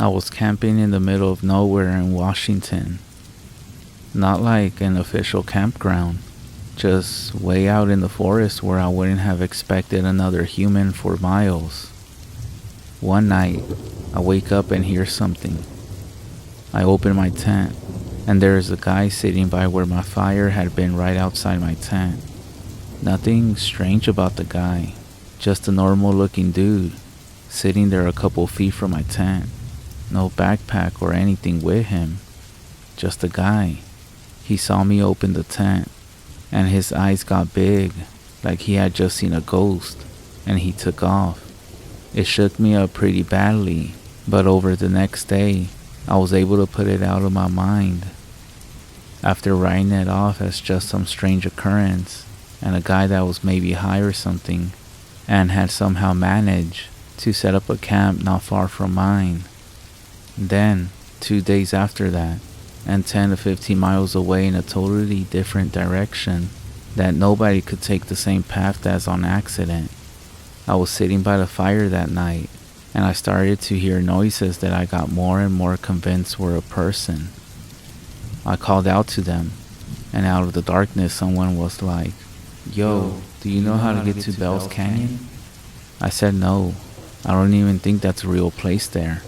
I was camping in the middle of nowhere in Washington. Not like an official campground, just way out in the forest where I wouldn't have expected another human for miles. One night, I wake up and hear something. I open my tent, and there is a guy sitting by where my fire had been right outside my tent. Nothing strange about the guy, just a normal looking dude, sitting there a couple feet from my tent. No backpack or anything with him, just a guy. He saw me open the tent, and his eyes got big, like he had just seen a ghost, and he took off. It shook me up pretty badly, but over the next day, I was able to put it out of my mind. After writing it off as just some strange occurrence, and a guy that was maybe high or something, and had somehow managed to set up a camp not far from mine. Then, 2 days after that, and 10 to 15 miles away in a totally different direction, that nobody could take the same path as on accident, I was sitting by the fire that night, and I started to hear noises that I got more and more convinced were a person. I called out to them, and out of the darkness someone was like, "Yo, do you know how to get to Bell's Canyon?" I said no, I don't even think that's a real place there.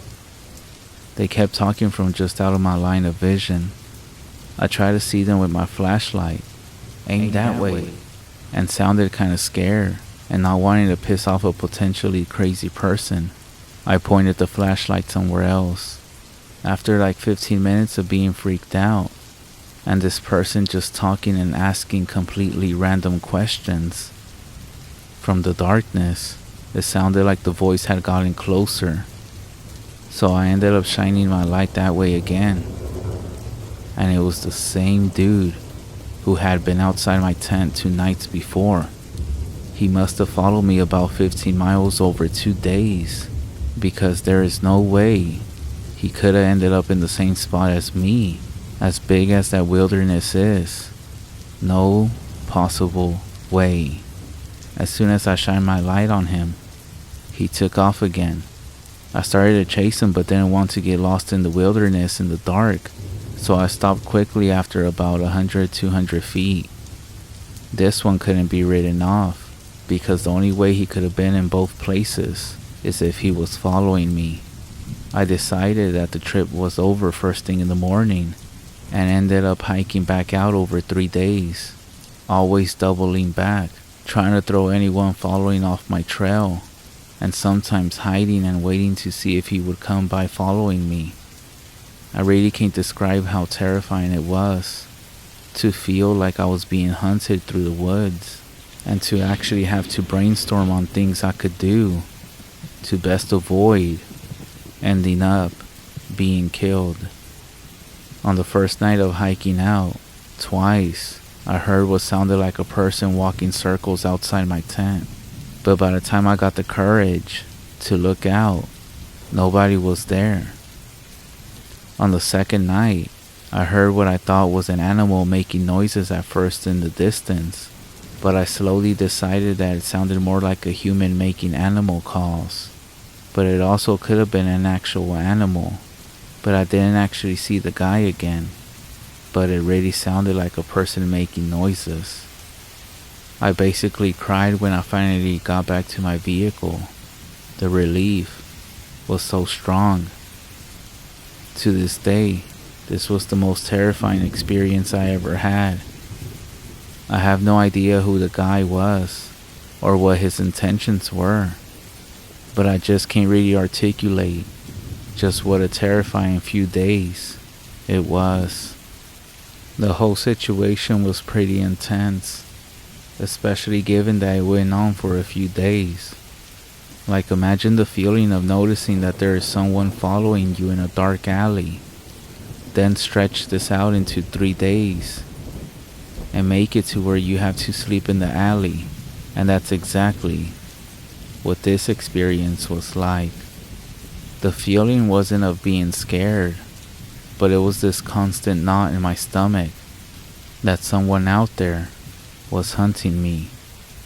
They kept talking from just out of my line of vision. I tried to see them with my flashlight, aimed that way, and sounded kinda scared, and not wanting to piss off a potentially crazy person. I pointed the flashlight somewhere else. After like 15 minutes of being freaked out, and this person just talking and asking completely random questions, from the darkness, it sounded like the voice had gotten closer. So I ended up shining my light that way again. And it was the same dude who had been outside my tent 2 nights before. He must have followed me about 15 miles over 2 days, because there is no way he could have ended up in the same spot as me, as big as that wilderness is. No possible way. As soon as I shined my light on him, he took off again. I started to chase him but didn't want to get lost in the wilderness in the dark, so I stopped quickly after about 100-200 feet. This one couldn't be written off, because the only way he could have been in both places is if he was following me. I decided that the trip was over first thing in the morning, and ended up hiking back out over 3 days, always doubling back, trying to throw anyone following off my trail, and sometimes hiding and waiting to see if he would come by following me. I really can't describe how terrifying it was, to feel like I was being hunted through the woods, and to actually have to brainstorm on things I could do to best avoid ending up being killed. On the first night of hiking out, twice, I heard what sounded like a person walking circles outside my tent. But by the time I got the courage to look out, nobody was there. On the second night, I heard what I thought was an animal making noises at first in the distance, but I slowly decided that it sounded more like a human making animal calls. But it also could have been an actual animal, but I didn't actually see the guy again, but it really sounded like a person making noises. I basically cried when I finally got back to my vehicle. The relief was so strong. To this day, this was the most terrifying experience I ever had. I have no idea who the guy was or what his intentions were, but I just can't really articulate just what a terrifying few days it was. The whole situation was pretty intense, especially given that it went on for a few days. Like, imagine the feeling of noticing that there is someone following you in a dark alley, then stretch this out into 3 days, and make it to where you have to sleep in the alley, and that's exactly what this experience was like. The feeling wasn't of being scared, but it was this constant knot in my stomach that someone out there was hunting me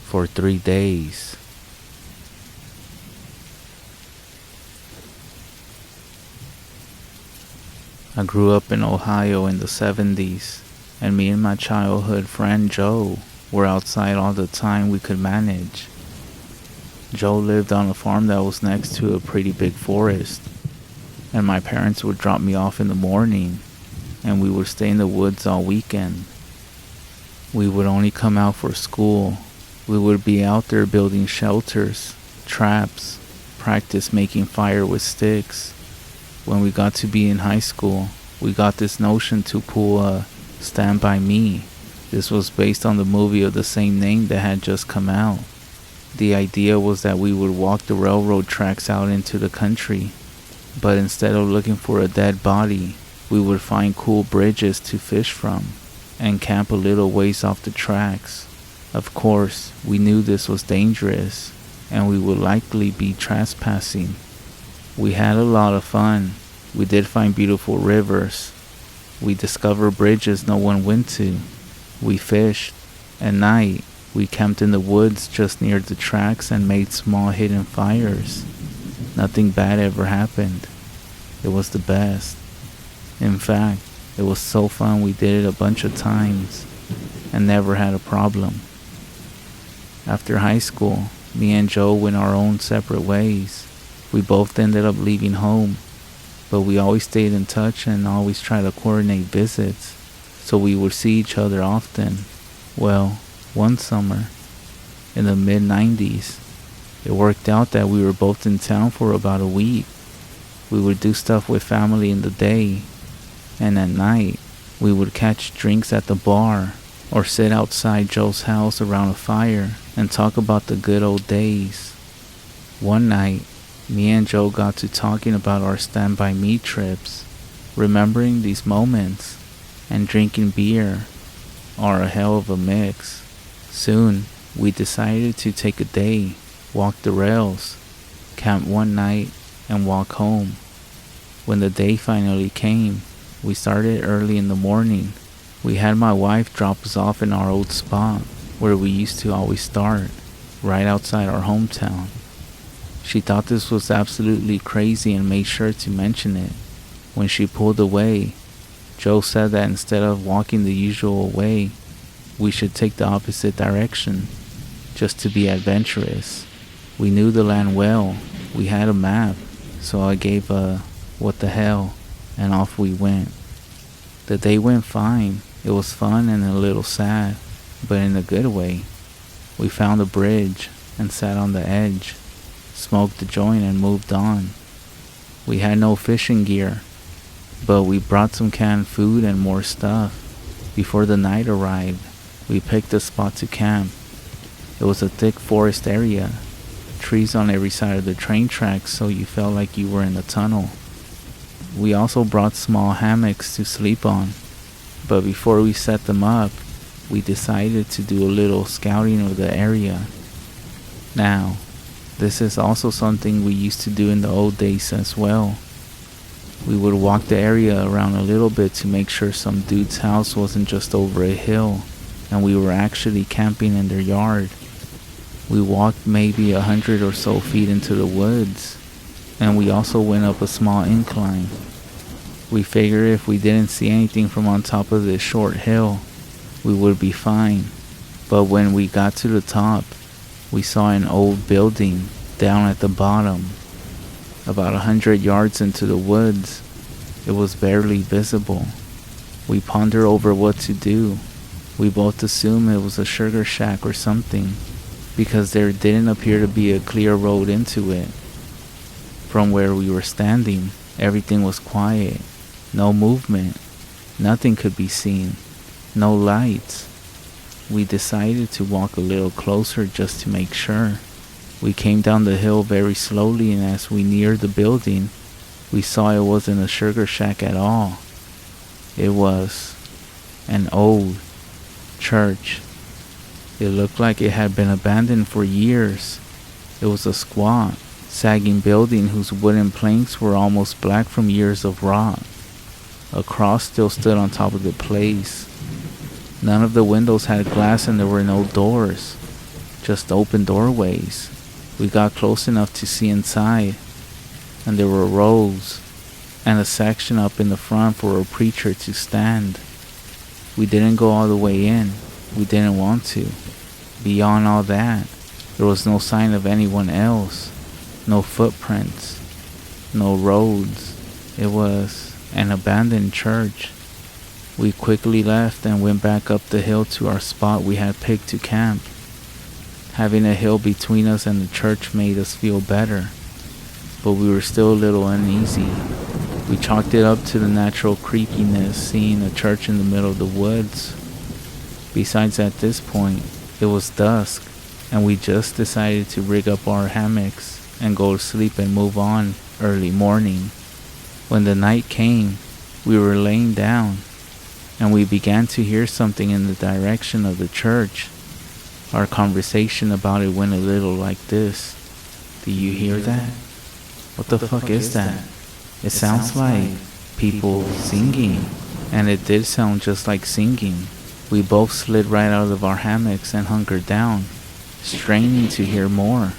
for 3 days. I grew up in Ohio in the 70s, and me and my childhood friend Joe were outside all the time we could manage. Joe lived on a farm that was next to a pretty big forest, and my parents would drop me off in the morning, and we would stay in the woods all weekend. We would only come out for school. We would be out there building shelters, traps, practice making fire with sticks. When we got to be in high school, we got this notion to pull a Stand By Me. This was based on the movie of the same name that had just come out. The idea was that we would walk the railroad tracks out into the country, but instead of looking for a dead body, we would find cool bridges to fish from and camp a little ways off the tracks. Of course, we knew this was dangerous and we would likely be trespassing. We had a lot of fun. We did find beautiful rivers. We discovered bridges no one went to. We fished. At night, we camped in the woods just near the tracks and made small hidden fires. Nothing bad ever happened. It was the best. In fact, it was so fun we did it a bunch of times and never had a problem. After high school, me and Joe went our own separate ways. We both ended up leaving home, but we always stayed in touch and always tried to coordinate visits, so we would see each other often. Well, one summer, in the mid-90s, it worked out that we were both in town for about a week. We would do stuff with family in the day, and at night, we would catch drinks at the bar or sit outside Joe's house around a fire and talk about the good old days. One night, me and Joe got to talking about our Stand By Me trips. Remembering these moments and drinking beer are a hell of a mix. Soon, we decided to take a day, walk the rails, camp one night, and walk home. When the day finally came, we started early in the morning. We had my wife drop us off in our old spot, where we used to always start, right outside our hometown. She thought this was absolutely crazy and made sure to mention it. When she pulled away, Joe said that instead of walking the usual way, we should take the opposite direction, just to be adventurous. We knew the land well. We had a map, so I gave a what the hell, and off we went. The day went fine. It was fun and a little sad, but in a good way. We found a bridge and sat on the edge, smoked the joint and moved on. We had no fishing gear, but we brought some canned food and more stuff. Before the night arrived, we picked a spot to camp. It was a thick forest area, trees on every side of the train tracks, so you felt like you were in a tunnel. We also brought small hammocks to sleep on, but before we set them up, we decided to do a little scouting of the area. Now, this is also something we used to do in the old days as well. We would walk the area around a little bit to make sure some dude's house wasn't just over a hill and we were actually camping in their yard. We walked maybe 100 or so feet into the woods, and we also went up a small incline. We figured if we didn't see anything from on top of this short hill, we would be fine. But when we got to the top, we saw an old building down at the bottom. About 100 yards into the woods, it was barely visible. We pondered over what to do. We both assumed it was a sugar shack or something, because there didn't appear to be a clear road into it. From where we were standing, everything was quiet. No movement. Nothing could be seen. No lights. We decided to walk a little closer just to make sure. We came down the hill very slowly, and as we neared the building, we saw it wasn't a sugar shack at all. It was an old church. It looked like it had been abandoned for years. It was a squat, sagging building whose wooden planks were almost black from years of rot. A cross still stood on top of the place. None of the windows had glass and there were no doors, just open doorways. We got close enough to see inside, and there were rows and a section up in the front for a preacher to stand. We didn't go all the way in. We didn't want to. Beyond all that, there was no sign of anyone else, no footprints, no roads. It was an abandoned church. We quickly left and went back up the hill to our spot we had picked to camp. Having a hill between us and the church made us feel better, but we were still a little uneasy. We chalked it up to the natural creepiness seeing a church in the middle of the woods. Besides, at this point, it was dusk, and we just decided to rig up our hammocks and go to sleep and move on early morning. When the night came, we were laying down, and we began to hear something in the direction of the church. Our conversation about it went a little like this. Do you hear that? What the fuck is that? It sounds like people singing. And it did sound just like singing. We both slid right out of our hammocks and hunkered down, straining to hear more.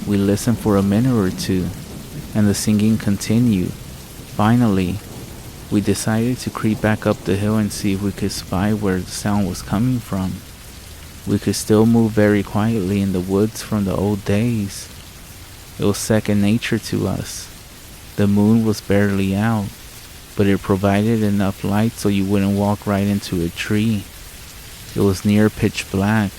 We listened for a minute or two, and the singing continued. Finally, we decided to creep back up the hill and see if we could spy where the sound was coming from. We could still move very quietly in the woods from the old days. It was second nature to us. The moon was barely out, but it provided enough light so you wouldn't walk right into a tree. It was near pitch black,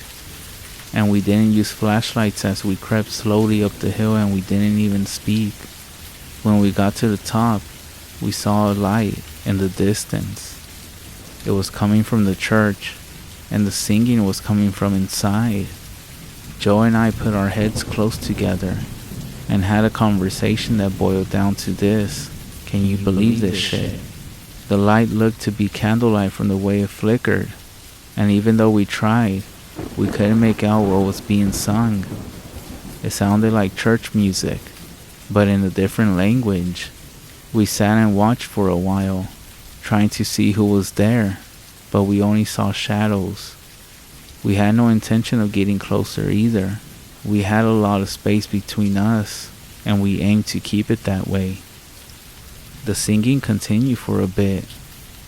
and we didn't use flashlights as we crept slowly up the hill, and we didn't even speak. When we got to the top, we saw a light in the distance. It was coming from the church, and the singing was coming from inside. Joe and I put our heads close together and had a conversation that boiled down to this. Can you believe this shit? The light looked to be candlelight from the way it flickered, and even though we tried, we couldn't make out what was being sung. It sounded like church music, but in a different language. We sat and watched for a while, trying to see who was there, but we only saw shadows. We had no intention of getting closer either. We had a lot of space between us, and we aimed to keep it that way. The singing continued for a bit,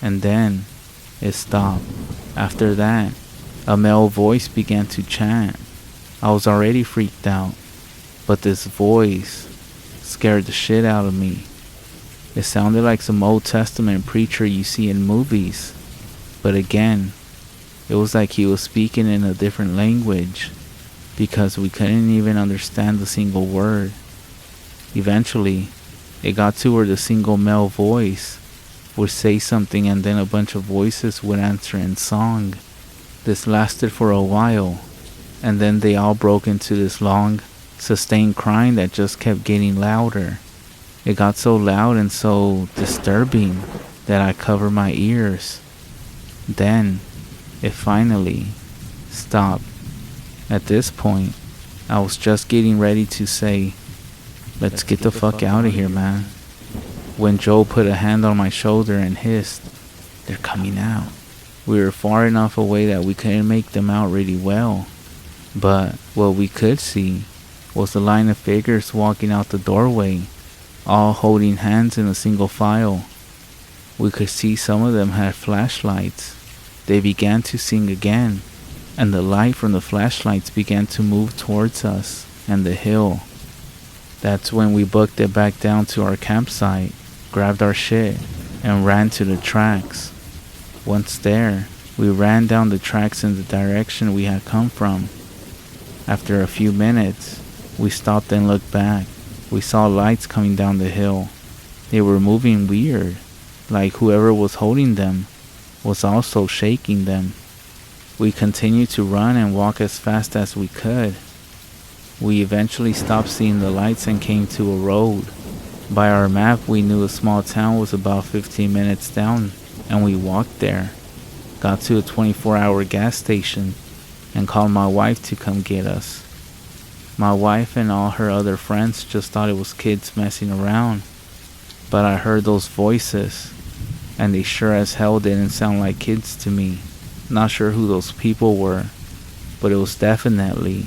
and then it stopped. After that, a male voice began to chant. I was already freaked out, but this voice scared the shit out of me. It sounded like some Old Testament preacher you see in movies, but again, it was like he was speaking in a different language, because we couldn't even understand a single word. Eventually, it got to where the single male voice would say something and then a bunch of voices would answer in song. This lasted for a while, and then they all broke into this long, sustained crying that just kept getting louder. It got so loud and so disturbing that I covered my ears. Then, it finally stopped. At this point, I was just getting ready to say, "Let's get the fuck out of here, man," when Joe put a hand on my shoulder and hissed, "They're coming out." We were far enough away that we couldn't make them out really well, but what we could see was a line of figures walking out the doorway, all holding hands in a single file. We could see some of them had flashlights. They began to sing again, and the light from the flashlights began to move towards us and the hill. That's when we booked it back down to our campsite, grabbed our shit, and ran to the tracks. Once there, we ran down the tracks in the direction we had come from. After a few minutes, we stopped and looked back. We saw lights coming down the hill. They were moving weird, like whoever was holding them was also shaking them. We continued to run and walk as fast as we could. We eventually stopped seeing the lights and came to a road. By our map, we knew a small town was about 15 minutes down, and we walked there, got to a 24-hour gas station, and called my wife to come get us. My wife and all her other friends just thought it was kids messing around, but I heard those voices, and they sure as hell didn't sound like kids to me. Not sure who those people were, but it was definitely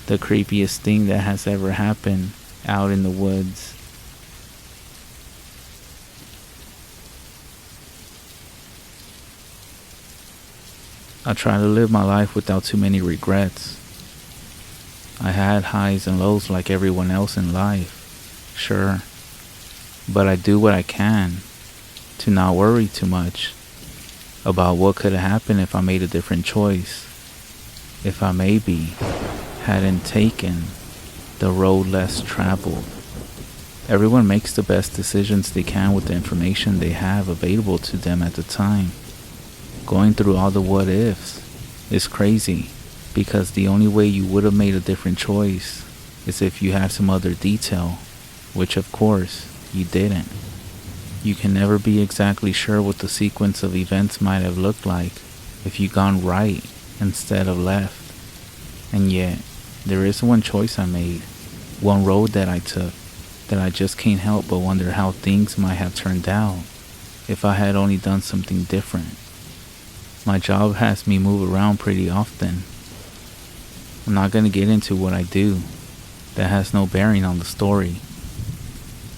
the creepiest thing that has ever happened out in the woods. I try to live my life without too many regrets. I had highs and lows like everyone else in life, sure, but I do what I can to not worry too much about what could have happened if I made a different choice, if I maybe hadn't taken the road less traveled. Everyone makes the best decisions they can with the information they have available to them at the time. Going through all the what ifs is crazy, because the only way you would have made a different choice is if you had some other detail, which of course you didn't. You can never be exactly sure what the sequence of events might have looked like if you gone right instead of left. And yet, there is one choice I made, one road that I took, that I just can't help but wonder how things might have turned out if I had only done something different. My job has me move around pretty often. I'm not going to get into what I do. That has no bearing on the story.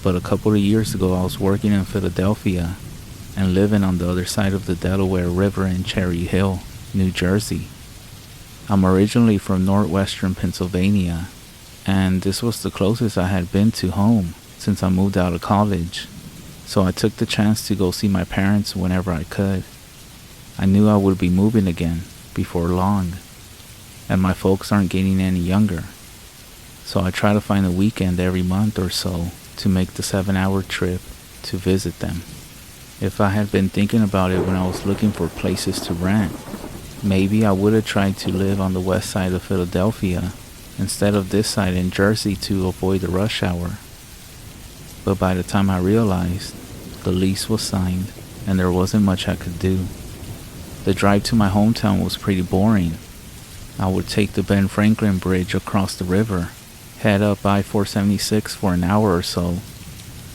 But a couple of years ago, I was working in Philadelphia and living on the other side of the Delaware River in Cherry Hill, New Jersey. I'm originally from northwestern Pennsylvania, and this was the closest I had been to home since I moved out of college. So I took the chance to go see my parents whenever I could. I knew I would be moving again before long, and my folks aren't getting any younger. So I try to find a weekend every month or so to make the 7-hour trip to visit them. If I had been thinking about it when I was looking for places to rent, maybe I would have tried to live on the west side of Philadelphia instead of this side in Jersey to avoid the rush hour. But by the time I realized, the lease was signed and there wasn't much I could do. The drive to my hometown was pretty boring. I would take the Ben Franklin Bridge across the river, head up I-476 for an hour or so,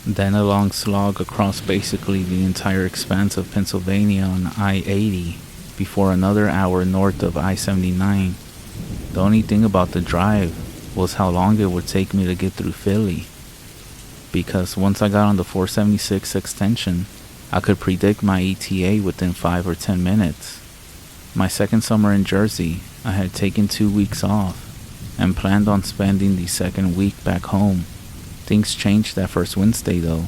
then a long slog across basically the entire expanse of Pennsylvania on I-80 before another hour north of I-79. The only thing about the drive was how long it would take me to get through Philly, because once I got on the 476 extension, I could predict my ETA within 5 or 10 minutes. My second summer in Jersey, I had taken 2 weeks off and planned on spending the second week back home. Things changed that first Wednesday though,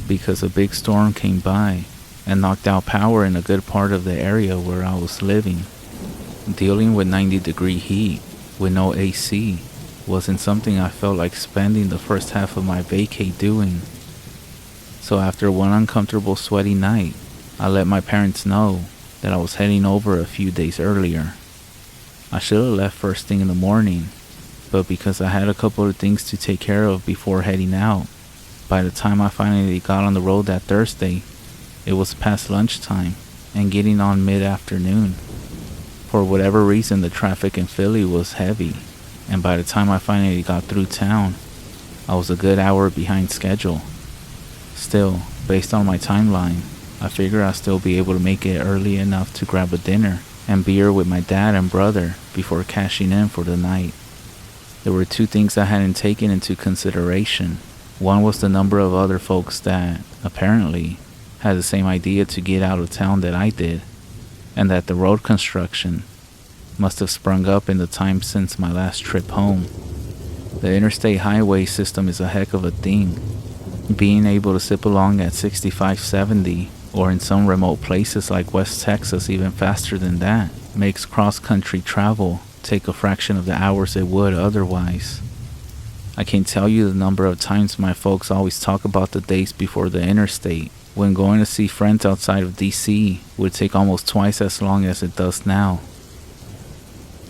because a big storm came by and knocked out power in a good part of the area where I was living. Dealing with 90-degree heat with no AC wasn't something I felt like spending the first half of my vacay doing. So after one uncomfortable sweaty night, I let my parents know that I was heading over a few days earlier. I should have left first thing in the morning, but because I had a couple of things to take care of before heading out, by the time I finally got on the road that Thursday, it was past lunchtime and getting on mid-afternoon. For whatever reason, the traffic in Philly was heavy, and by the time I finally got through town, I was a good hour behind schedule. Still, based on my timeline, I figure I'll still be able to make it early enough to grab a dinner and beer with my dad and brother before cashing in for the night. There were 2 things I hadn't taken into consideration. One was the number of other folks that, apparently, had the same idea to get out of town that I did, and that the road construction must have sprung up in the time since my last trip home. The interstate highway system is a heck of a thing. Being able to zip along at 65-70, or in some remote places like West Texas even faster than that, makes cross-country travel take a fraction of the hours it would otherwise. I can't tell you the number of times my folks always talk about the days before the interstate, when going to see friends outside of DC would take almost twice as long as it does now.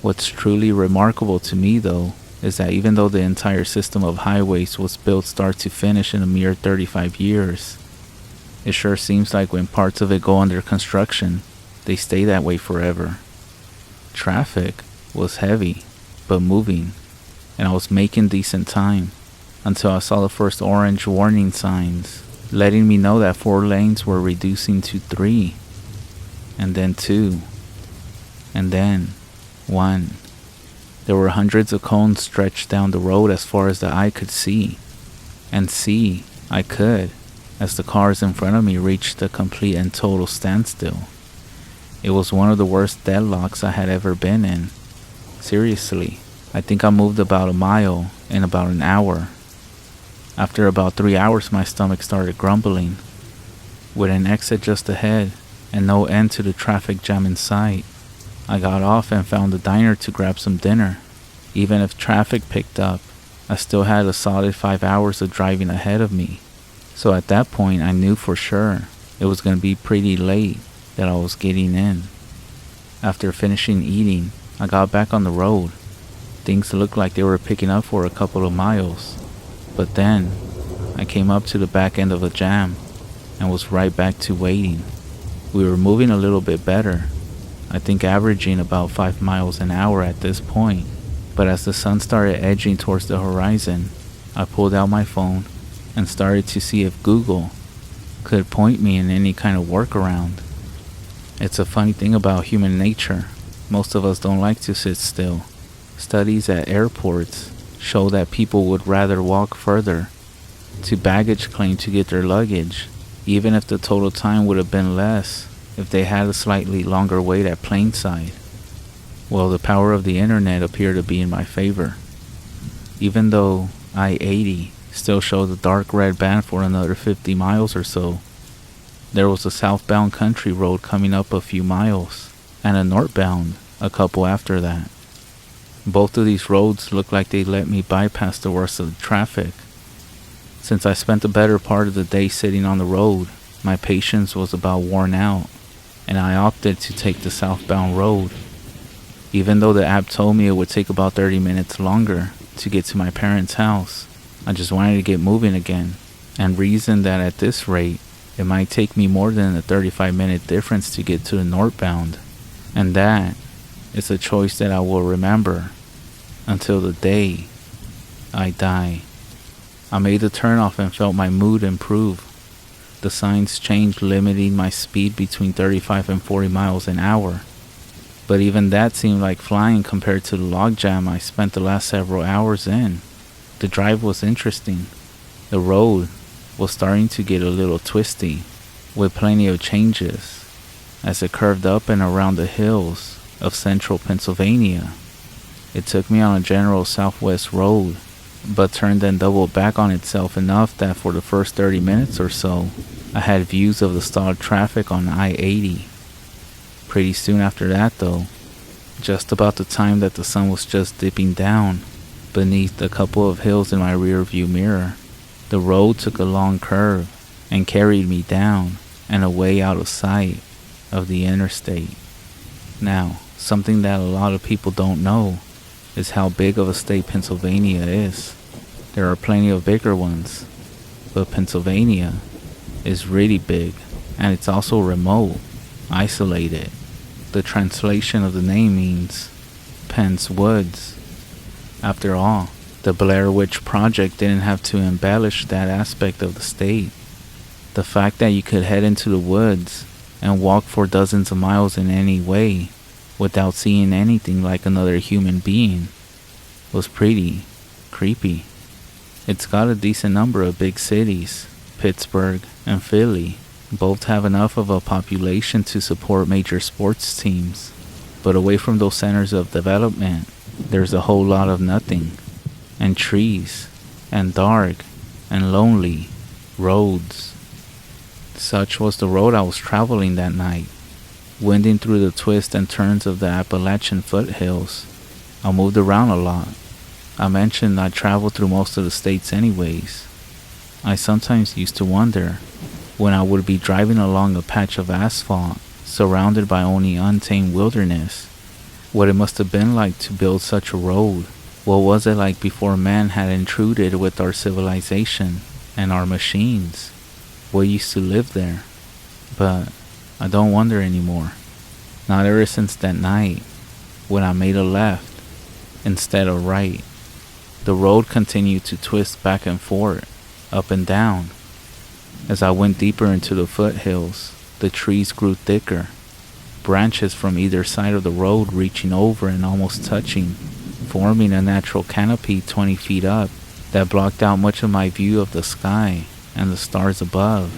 What's truly remarkable to me though, is that even though the entire system of highways was built start to finish in a mere 35 years, it sure seems like when parts of it go under construction, they stay that way forever. Traffic was heavy, but moving, and I was making decent time until I saw the first orange warning signs letting me know that 4 lanes were reducing to 3, and then 2, and then 1. There were hundreds of cones stretched down the road as far as the eye could see, and see I could as the cars in front of me reached a complete and total standstill. It was one of the worst deadlocks I had ever been in. Seriously, I think I moved about a mile in about an hour. After about 3 hours, my stomach started grumbling. With an exit just ahead and no end to the traffic jam in sight, I got off and found a diner to grab some dinner. Even if traffic picked up, I still had a solid 5 hours of driving ahead of me. So at that point, I knew for sure it was going to be pretty late that I was getting in. After finishing eating, I got back on the road. Things looked like they were picking up for a couple of miles. But then, I came up to the back end of a jam and was right back to waiting. We were moving a little bit better, I think averaging about 5 miles an hour at this point. But as the sun started edging towards the horizon, I pulled out my phone and started to see if Google could point me in any kind of workaround. It's a funny thing about human nature. Most of us don't like to sit still. Studies at airports show that people would rather walk further to baggage claim to get their luggage, even if the total time would have been less if they had a slightly longer wait at planeside. Well, the power of the internet appeared to be in my favor. Even though I-80 still showed the dark red band for another 50 miles or so, there was a southbound country road coming up a few miles, and a northbound a couple after that. Both of these roads looked like they let me bypass the worst of the traffic. Since I spent the better part of the day sitting on the road, my patience was about worn out, and I opted to take the southbound road. Even though the app told me it would take about 30 minutes longer to get to my parents' house, I just wanted to get moving again, and reasoned that at this rate, it might take me more than a 35-minute difference to get to the northbound. And that is a choice that I will remember until the day I die. I made the turnoff and felt my mood improve. The signs changed, limiting my speed between 35 and 40 miles an hour. But even that seemed like flying compared to the logjam I spent the last several hours in. The drive was interesting. The road was starting to get a little twisty, with plenty of changes, as it curved up and around the hills of central Pennsylvania. It took me on a general southwest road, but turned and doubled back on itself enough that for the first 30 minutes or so, I had views of the stalled traffic on I-80. Pretty soon after that though, just about the time that the sun was just dipping down beneath a couple of hills in my rear view mirror, the road took a long curve and carried me down and away out of sight of the interstate. Now, something that a lot of people don't know is how big of a state Pennsylvania is. There are plenty of bigger ones, but Pennsylvania is really big, and it's also remote, isolated. The translation of the name means Penn's Woods. After all, the Blair Witch Project didn't have to embellish that aspect of the state. The fact that you could head into the woods and walk for dozens of miles in any way without seeing anything like another human being was pretty creepy. It's got a decent number of big cities. Pittsburgh and Philly both have enough of a population to support major sports teams, but away from those centers of development, there's a whole lot of nothing, and trees, and dark, and lonely roads. Such was the road I was traveling that night, winding through the twists and turns of the Appalachian foothills. I moved around a lot. I mentioned I traveled through most of the states anyways. I sometimes used to wonder, when I would be driving along a patch of asphalt surrounded by only untamed wilderness, what it must have been like to build such a road. What was it like before man had intruded with our civilization and our machines? What used to live there? But I don't wonder anymore. Not ever since that night when I made a left instead of right. The road continued to twist back and forth, up and down. As I went deeper into the foothills, the trees grew thicker, branches from either side of the road reaching over and almost touching, forming a natural canopy 20 feet up that blocked out much of my view of the sky and the stars above.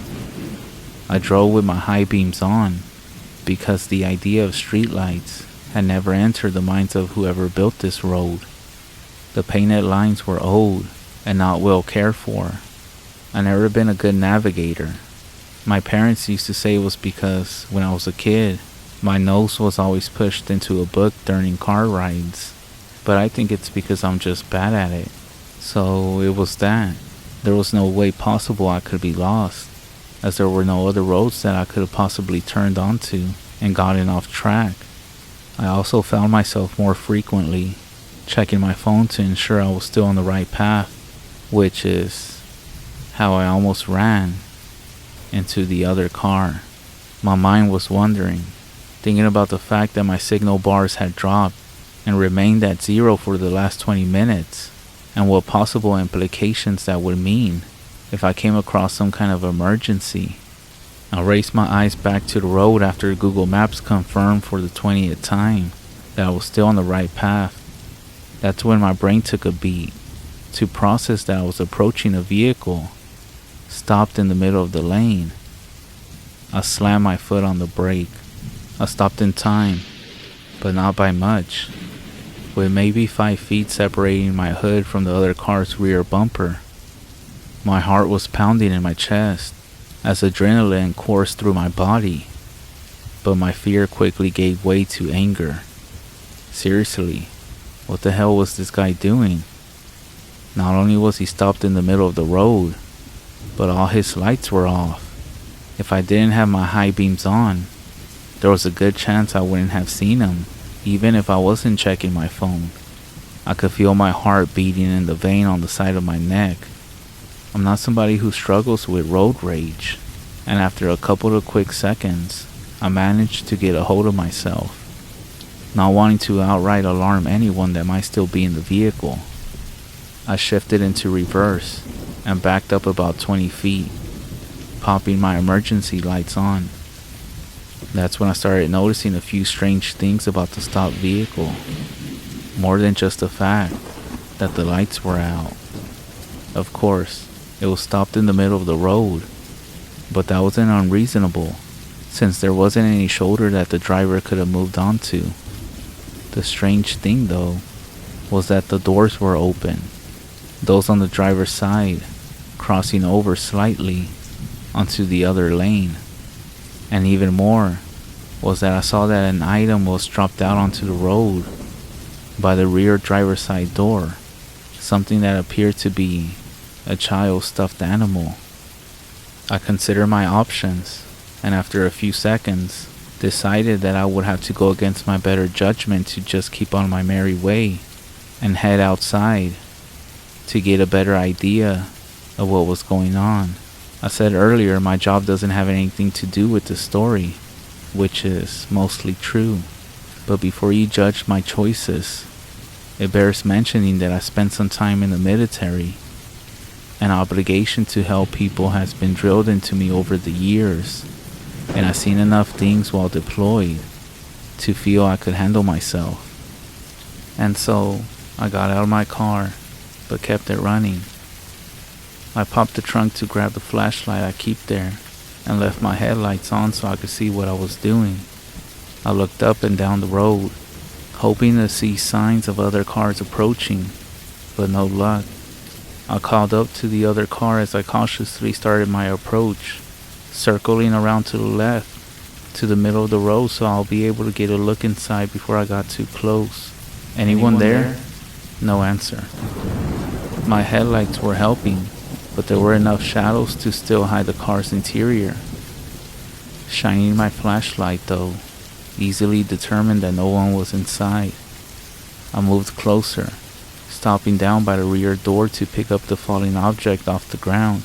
I drove with my high beams on, because the idea of streetlights had never entered the minds of whoever built this road. The painted lines were old and not well cared for. I never been a good navigator. My parents used to say it was because when I was a kid, my nose was always pushed into a book during car rides. But I think it's because I'm just bad at it. So it was that. There was no way possible I could be lost, as there were no other roads that I could have possibly turned onto and gotten off track. I also found myself more frequently checking my phone to ensure I was still on the right path, which is how I almost ran into the other car. My mind was wandering, thinking about the fact that my signal bars had dropped and remained at 0 for the last 20 minutes, and what possible implications that would mean if I came across some kind of emergency. I raised my eyes back to the road after Google Maps confirmed for the 20th time that I was still on the right path. That's when my brain took a beat to process that I was approaching a vehicle stopped in the middle of the lane. I slammed my foot on the brake. I stopped in time, but not by much, with maybe 5 feet separating my hood from the other car's rear bumper. My heart was pounding in my chest as adrenaline coursed through my body, but my fear quickly gave way to anger. Seriously, what the hell was this guy doing? Not only was he stopped in the middle of the road, but all his lights were off. If I didn't have my high beams on, there was a good chance I wouldn't have seen him, even if I wasn't checking my phone. I could feel my heart beating in the vein on the side of my neck. I'm not somebody who struggles with road rage, and after a couple of quick seconds, I managed to get a hold of myself, not wanting to outright alarm anyone that might still be in the vehicle. I shifted into reverse and backed up about 20 feet, popping my emergency lights on. That's when I started noticing a few strange things about the stopped vehicle, more than just the fact that the lights were out. Of course, it was stopped in the middle of the road, but that wasn't unreasonable, since there wasn't any shoulder that the driver could have moved onto. The strange thing, though, was that the doors were open, those on the driver's side crossing over slightly onto the other lane. And even more was that I saw that an item was dropped out onto the road by the rear driver's side door, something that appeared to be a child's stuffed animal. I considered my options, and after a few seconds, decided that I would have to go against my better judgment to just keep on my merry way and head outside to get a better idea of what was going on. I said earlier my job doesn't have anything to do with the story, which is mostly true. But before you judge my choices, it bears mentioning that I spent some time in the military. An obligation to help people has been drilled into me over the years, and I've seen enough things while deployed to feel I could handle myself. And so I got out of my car, but kept it running. I popped the trunk to grab the flashlight I keep there and left my headlights on so I could see what I was doing. I looked up and down the road, hoping to see signs of other cars approaching, but no luck. I called up to the other car as I cautiously started my approach, circling around to the left, to the middle of the road so I'll be able to get a look inside before I got too close. Anyone there? No answer. My headlights were helping, but there were enough shadows to still hide the car's interior. Shining my flashlight, though, easily determined that no one was inside. I moved closer, stopping down by the rear door to pick up the falling object off the ground.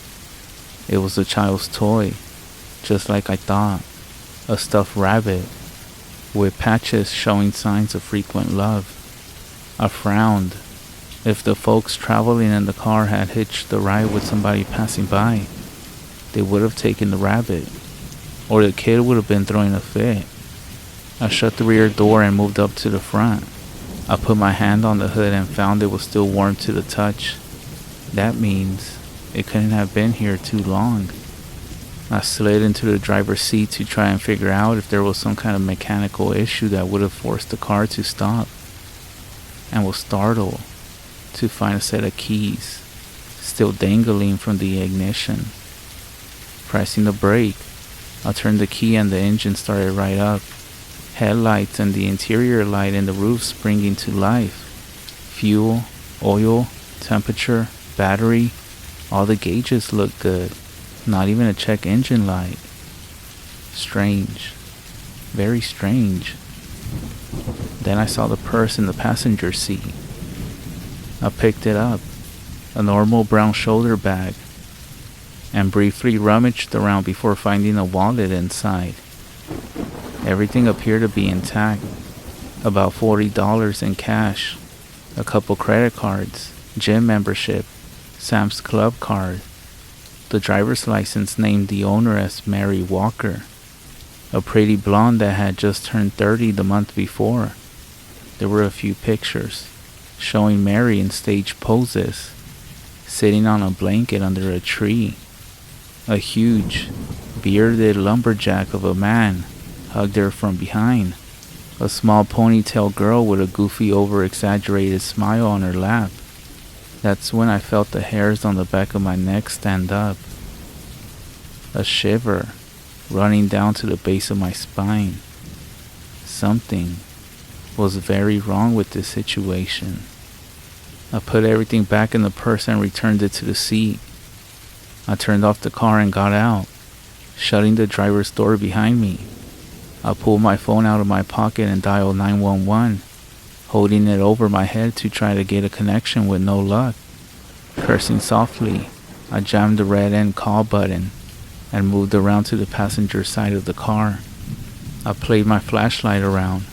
It was a child's toy, just like I thought, a stuffed rabbit, with patches showing signs of frequent love. I frowned. If the folks traveling in the car had hitched the ride with somebody passing by, they would have taken the rabbit, or the kid would have been throwing a fit. I shut the rear door and moved up to the front. I put my hand on the hood and found it was still warm to the touch. That means it couldn't have been here too long. I slid into the driver's seat to try and figure out if there was some kind of mechanical issue that would have forced the car to stop, and was startled to find a set of keys still dangling from the ignition. Pressing the brake, I turned the key and the engine started right up. Headlights and the interior light in the roof springing to life. Fuel, oil, temperature, battery, all the gauges looked good. Not even a check engine light. Strange. Very strange. Then I saw the purse in the passenger seat. I picked it up, a normal brown shoulder bag, and briefly rummaged around before finding a wallet inside. Everything appeared to be intact. About $40 in cash, a couple credit cards, gym membership, Sam's Club card, the driver's license named the owner as Mary Walker, a pretty blonde that had just turned 30 the month before. There were a few pictures showing Mary in stage poses, sitting on a blanket under a tree. A huge, bearded lumberjack of a man hugged her from behind. A small ponytail girl with a goofy over-exaggerated smile on her lap. That's when I felt the hairs on the back of my neck stand up. A shiver running down to the base of my spine. Something was very wrong with this situation. I put everything back in the purse and returned it to the seat. I turned off the car and got out, shutting the driver's door behind me. I pulled my phone out of my pocket and dialed 911, holding it over my head to try to get a connection with no luck. Cursing softly, I jammed the red end call button and moved around to the passenger side of the car. I played my flashlight around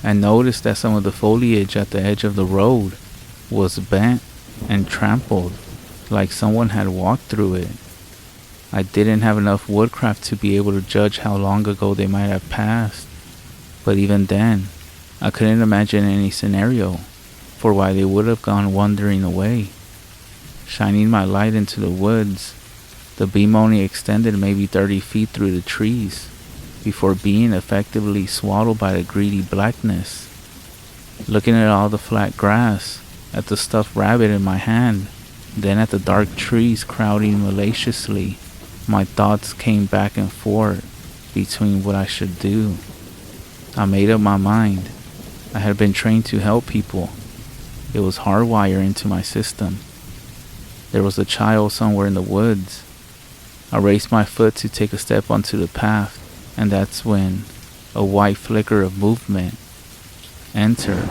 and noticed that some of the foliage at the edge of the road was bent and trampled, like someone had walked through it. I didn't have enough woodcraft to be able to judge how long ago they might have passed, but even then, I couldn't imagine any scenario for why they would have gone wandering away. Shining my light into the woods, the beam only extended maybe 30 feet through the trees before being effectively swallowed by the greedy blackness. Looking at all the flat grass, at the stuffed rabbit in my hand, then at the dark trees crowding maliciously, my thoughts came back and forth between what I should do. I made up my mind. I had been trained to help people. It was hardwired into my system. There was a child somewhere in the woods. I raised my foot to take a step onto the path, and that's when a white flicker of movement entered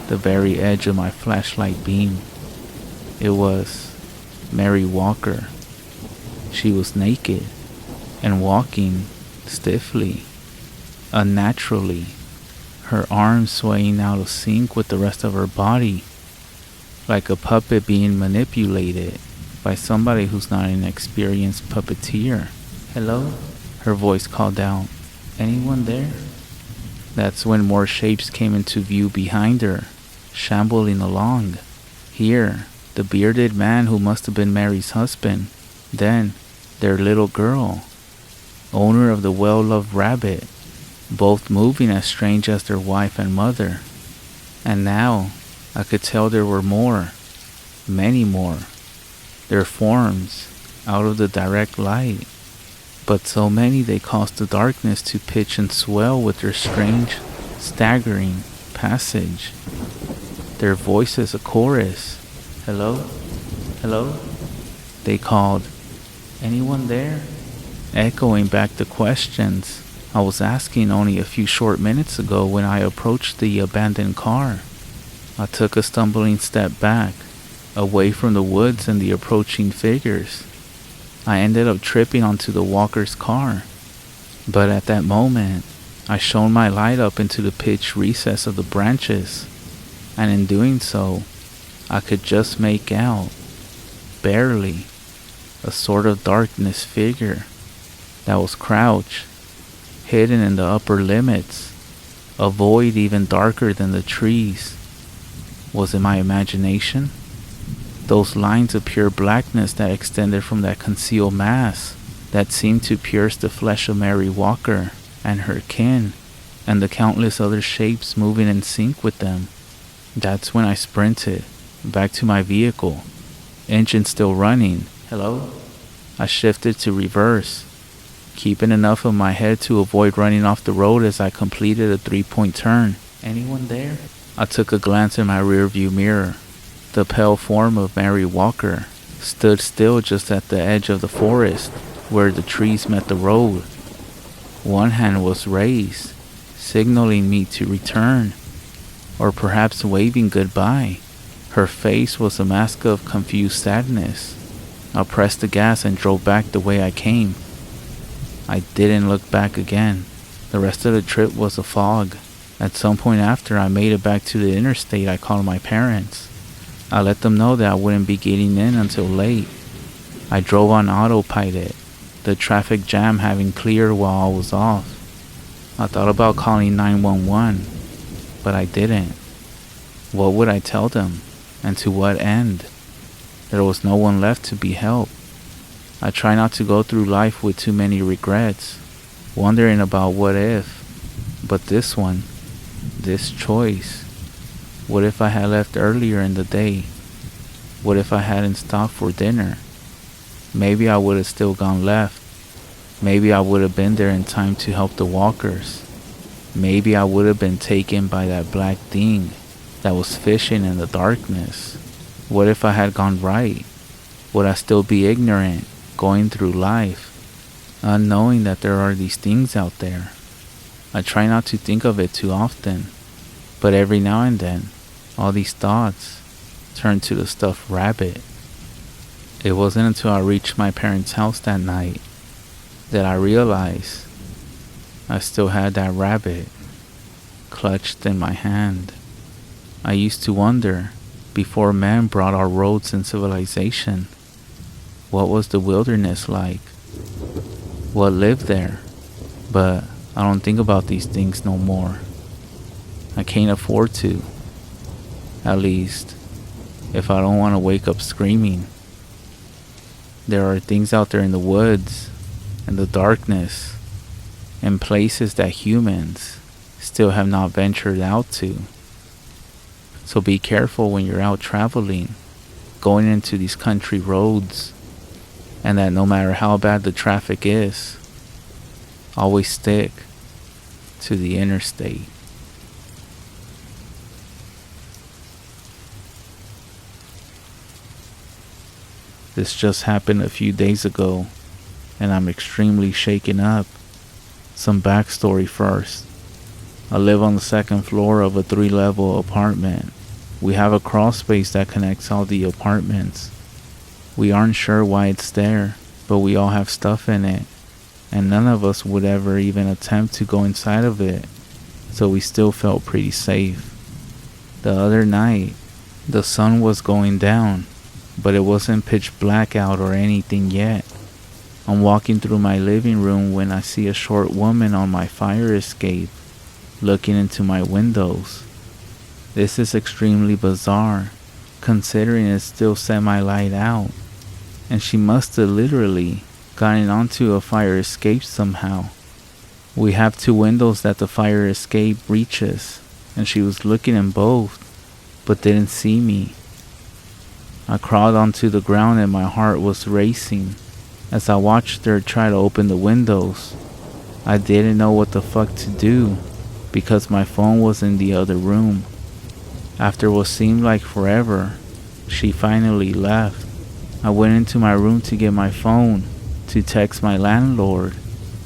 the very edge of my flashlight beam. It was Mary Walker. She was naked and walking stiffly, unnaturally, her arms swaying out of sync with the rest of her body, like a puppet being manipulated by somebody who's not an experienced puppeteer. "Hello?" her voice called out. "Anyone there?" That's when more shapes came into view behind her, shambling along. Here, the bearded man who must have been Mary's husband, then their little girl, owner of the well-loved rabbit, both moving as strange as their wife and mother. And now, I could tell there were more, many more, their forms out of the direct light, but so many they caused the darkness to pitch and swell with their strange, staggering passage. Their voices a chorus. "Hello? Hello?" they called. "Anyone there?" Echoing back the questions I was asking only a few short minutes ago when I approached the abandoned car. I took a stumbling step back, away from the woods and the approaching figures. I ended up tripping onto the walker's car, but at that moment, I shone my light up into the pitch recess of the branches, and in doing so, I could just make out, barely, a sort of darkness figure that was crouched, hidden in the upper limits, a void even darker than the trees. Was it my imagination? Those lines of pure blackness that extended from that concealed mass that seemed to pierce the flesh of Mary Walker and her kin, and the countless other shapes moving in sync with them. That's when I sprinted back to my vehicle, engine still running. Hello? I shifted to reverse, keeping enough of my head to avoid running off the road as I completed a 3-point turn. Anyone there? I took a glance in my rearview mirror. The pale form of Mary Walker stood still just at the edge of the forest where the trees met the road. One hand was raised, signaling me to return, or perhaps waving goodbye. Her face was a mask of confused sadness. I pressed the gas and drove back the way I came. I didn't look back again. The rest of the trip was a fog. At some point after I made it back to the interstate, I called my parents. I let them know that I wouldn't be getting in until late. I drove on autopilot, the traffic jam having cleared while I was off. I thought about calling 911, but I didn't. What would I tell them, and to what end? There was no one left to be helped. I try not to go through life with too many regrets, wondering about what if. But this one, this choice, what if I had left earlier in the day? What if I hadn't stopped for dinner? Maybe I would have still gone left. Maybe I would have been there in time to help the walkers. Maybe I would have been taken by that black thing that was fishing in the darkness. What if I had gone right? Would I still be ignorant, going through life, unknowing that there are these things out there? I try not to think of it too often, but every now and then, all these thoughts turn to the stuffed rabbit. It wasn't until I reached my parents' house that night that I realized I still had that rabbit clutched in my hand. I used to wonder, before man brought our roads and civilization, what was the wilderness like? What lived there? But I don't think about these things no more. I can't afford to. At least, if I don't want to wake up screaming. There are things out there in the woods, in the darkness, in places that humans still have not ventured out to. So be careful when you're out traveling, going into these country roads, and that no matter how bad the traffic is, always stick to the interstate. This just happened a few days ago, and I'm extremely shaken up. Some backstory first. I live on the second floor of a 3-level apartment. We have a crawl space that connects all the apartments. We aren't sure why it's there, but we all have stuff in it, and none of us would ever even attempt to go inside of it, so we still felt pretty safe. The other night, the sun was going down, but it wasn't pitch black out or anything yet. I'm walking through my living room when I see a short woman on my fire escape, looking into my windows. This is extremely bizarre, considering it's still semi-light out, and she must have literally gotten onto a fire escape somehow. We have 2 windows that the fire escape reaches, and she was looking in both, but didn't see me. I crawled onto the ground and my heart was racing as I watched her try to open the windows. I didn't know what the fuck to do because my phone was in the other room. After what seemed like forever, she finally left. I went into my room to get my phone to text my landlord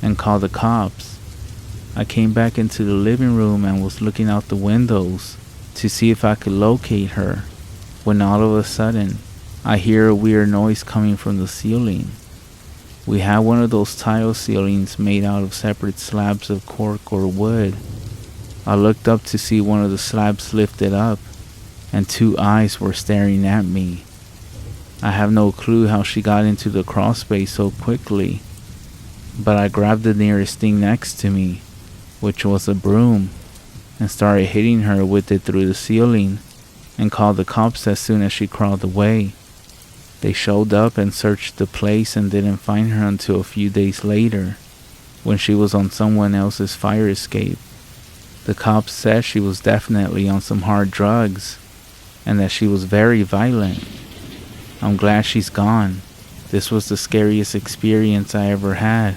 and call the cops. I came back into the living room and was looking out the windows to see if I could locate her, when all of a sudden, I hear a weird noise coming from the ceiling. We had one of those tile ceilings made out of separate slabs of cork or wood. I looked up to see one of the slabs lifted up, and 2 eyes were staring at me. I have no clue how she got into the crawl space so quickly, but I grabbed the nearest thing next to me, which was a broom, and started hitting her with it through the ceiling, and called the cops as soon as she crawled away. They showed up and searched the place and didn't find her until a few days later, when she was on someone else's fire escape. The cops said she was definitely on some hard drugs, and that she was very violent. I'm glad she's gone. This was the scariest experience I ever had.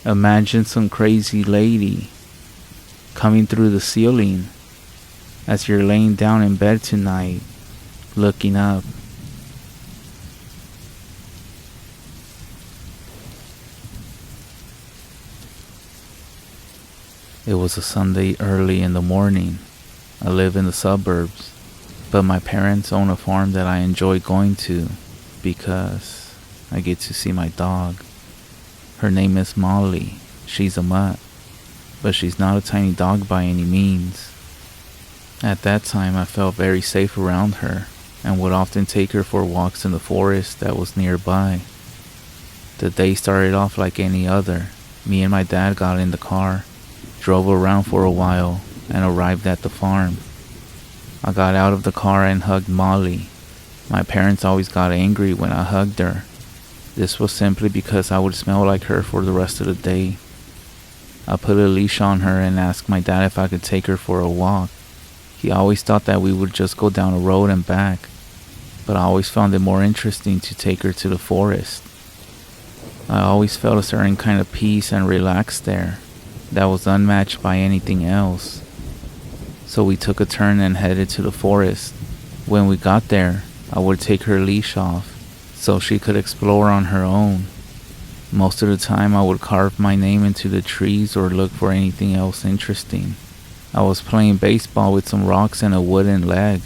Imagine some crazy lady coming through the ceiling as you're laying down in bed tonight, looking up. It was a Sunday early in the morning. I live in the suburbs, but my parents own a farm that I enjoy going to because I get to see my dog. Her name is Molly. She's a mutt, but she's not a tiny dog by any means. At that time, I felt very safe around her and would often take her for walks in the forest that was nearby. The day started off like any other. Me and my dad got in the car, drove around for a while, and arrived at the farm. I got out of the car and hugged Molly. My parents always got angry when I hugged her. This was simply because I would smell like her for the rest of the day. I put a leash on her and asked my dad if I could take her for a walk. He always thought that we would just go down a road and back, but I always found it more interesting to take her to the forest. I always felt a certain kind of peace and relax there that was unmatched by anything else. So we took a turn and headed to the forest. When we got there, I would take her leash off so she could explore on her own. Most of the time I would carve my name into the trees or look for anything else interesting. I was playing baseball with some rocks and a wooden leg,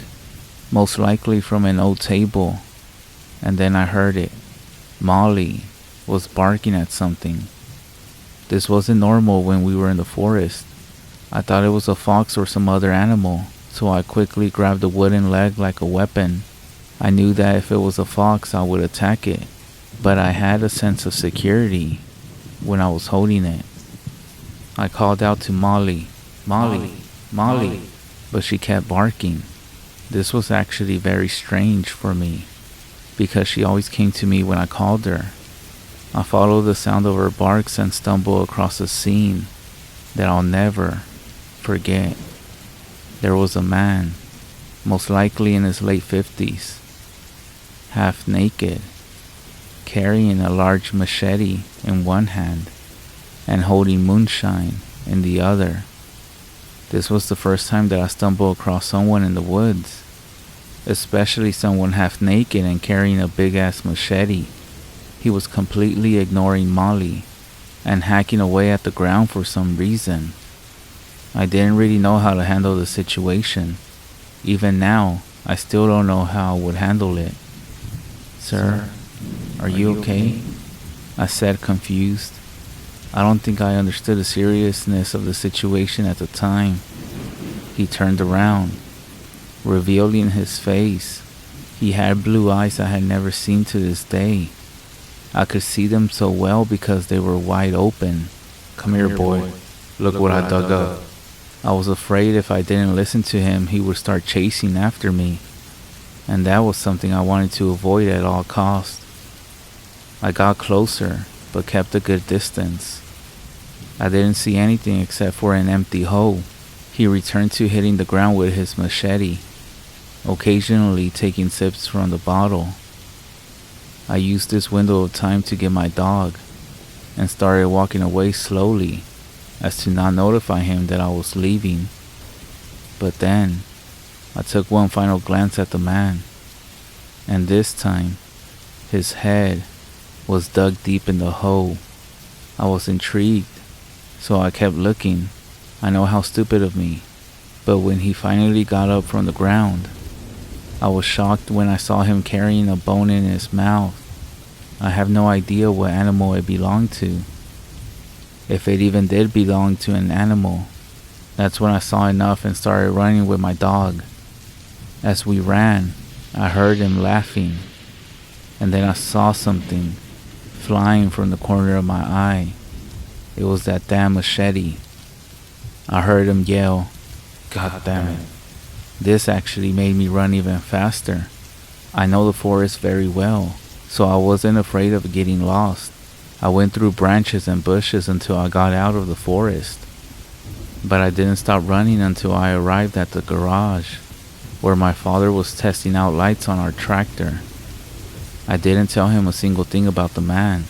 most likely from an old table, and then I heard it. Molly was barking at something. This wasn't normal when we were in the forest. I thought it was a fox or some other animal, so I quickly grabbed the wooden leg like a weapon. I knew that if it was a fox, I would attack it, but I had a sense of security when I was holding it. I called out to Molly, Molly, Molly, but she kept barking. This was actually very strange for me, because she always came to me when I called her. I followed the sound of her barks and stumbled across a scene that I'll never forget. There was a man, most likely in his late 50s, half naked, carrying a large machete in one hand and holding moonshine in the other. This was the first time that I stumbled across someone in the woods, especially someone half naked and carrying a big-ass machete. He was completely ignoring Molly and hacking away at the ground for some reason. I didn't really know how to handle the situation. Even now, I still don't know how I would handle it. "Sir, are you okay?" I said, confused. I don't think I understood the seriousness of the situation at the time. He turned around, revealing his face. He had blue eyes I had never seen to this day. I could see them so well because they were wide open. "Come here, boy. Look what I dug up." I was afraid if I didn't listen to him, he would start chasing after me, and that was something I wanted to avoid at all costs. I got closer, but kept a good distance. I didn't see anything except for an empty hole. He returned to hitting the ground with his machete, occasionally taking sips from the bottle. I used this window of time to get my dog, and started walking away slowly, as to not notify him that I was leaving. But then, I took one final glance at the man, and this time, his head was dug deep in the hole. I was intrigued, so I kept looking. I know how stupid of me, but when he finally got up from the ground, I was shocked when I saw him carrying a bone in his mouth. I have no idea what animal it belonged to, if it even did belong to an animal. That's when I saw enough and started running with my dog. As we ran, I heard him laughing, and then I saw something flying from the corner of my eye. It was that damn machete. I heard him yell, "God damn it." This actually made me run even faster. I know the forest very well, so I wasn't afraid of getting lost. I went through branches and bushes until I got out of the forest. But I didn't stop running until I arrived at the garage, where my father was testing out lights on our tractor. I didn't tell him a single thing about the man,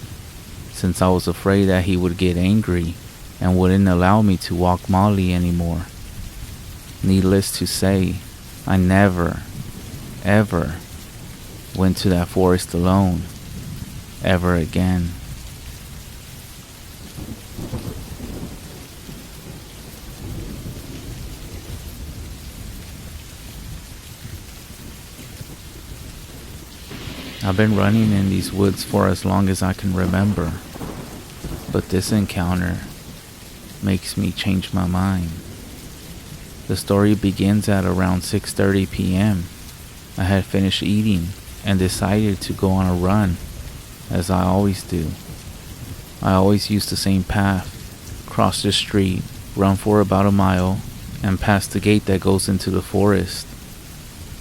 since I was afraid that he would get angry and wouldn't allow me to walk Molly anymore. Needless to say, I never, ever went to that forest alone, ever again. I've been running in these woods for as long as I can remember, but this encounter makes me change my mind. The story begins at around 6:30 p.m. I had finished eating and decided to go on a run, as I always do. I always use the same path, cross the street, run for about a mile, and pass the gate that goes into the forest.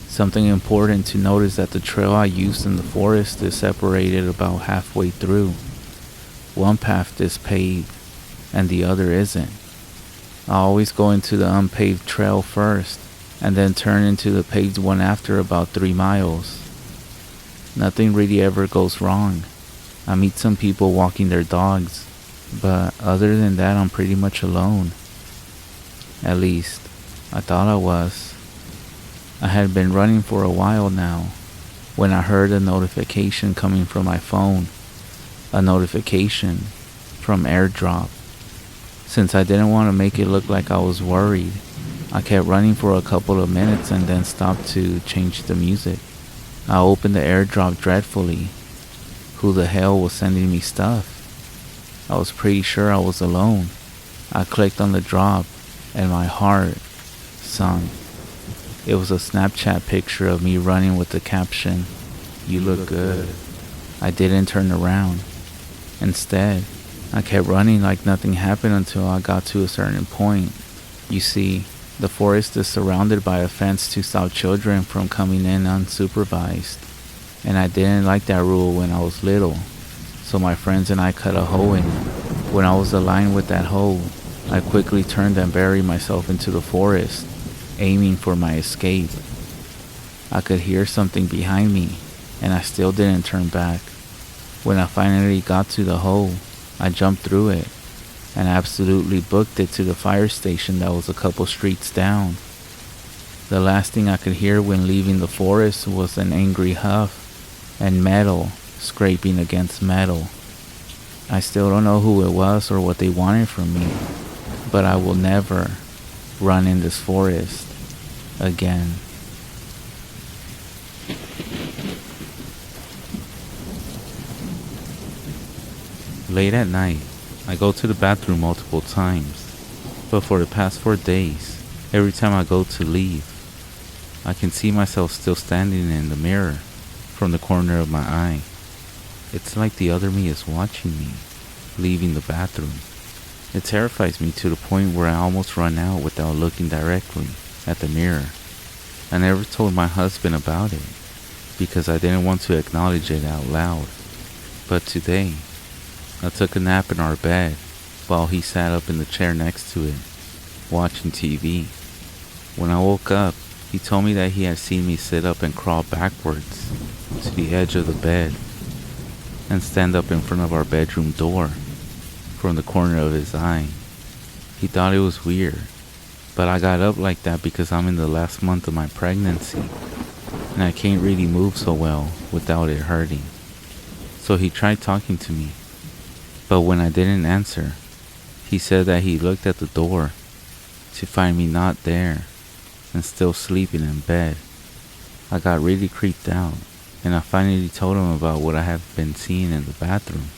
Something important to note is that the trail I used in the forest is separated about halfway through. One path is paved and the other isn't. I always go into the unpaved trail first and then turn into the paved one after about 3 miles. Nothing really ever goes wrong. I meet some people walking their dogs, but other than that I'm pretty much alone. At least, I thought I was. I had been running for a while now when I heard a notification coming from my phone. A notification from AirDrop. Since I didn't want to make it look like I was worried, I kept running for a couple of minutes and then stopped to change the music. I opened the AirDrop dreadfully. Who the hell was sending me stuff? I was pretty sure I was alone. I clicked on the drop and my heart sunk. It was a Snapchat picture of me running with the caption, "You look good." I didn't turn around. Instead, I kept running like nothing happened until I got to a certain point. You see, the forest is surrounded by a fence to stop children from coming in unsupervised. And I didn't like that rule when I was little, so my friends and I cut a hole in it. When I was aligned with that hole, I quickly turned and buried myself into the forest, aiming for my escape. I could hear something behind me, and I still didn't turn back. When I finally got to the hole, I jumped through it, and absolutely booked it to the fire station that was a couple streets down. The last thing I could hear when leaving the forest was an angry huff, and metal scraping against metal. I still don't know who it was or what they wanted from me, but I will never run in this forest again. Late at night, I go to the bathroom multiple times, but for the past 4 days, every time I go to leave, I can see myself still standing in the mirror from the corner of my eye. It's like the other me is watching me, leaving the bathroom. It terrifies me to the point where I almost run out without looking directly at the mirror. I never told my husband about it, because I didn't want to acknowledge it out loud. But today, I took a nap in our bed while he sat up in the chair next to it, watching TV. When I woke up, he told me that he had seen me sit up and crawl backwards to the edge of the bed and stand up in front of our bedroom door from the corner of his eye. He thought it was weird, but I got up like that because I'm in the last month of my pregnancy and I can't really move so well without it hurting. So he tried talking to me, but when I didn't answer, he said that he looked at the door to find me not there and still sleeping in bed. I got really creeped out, and I finally told him about what I had been seeing in the bathroom.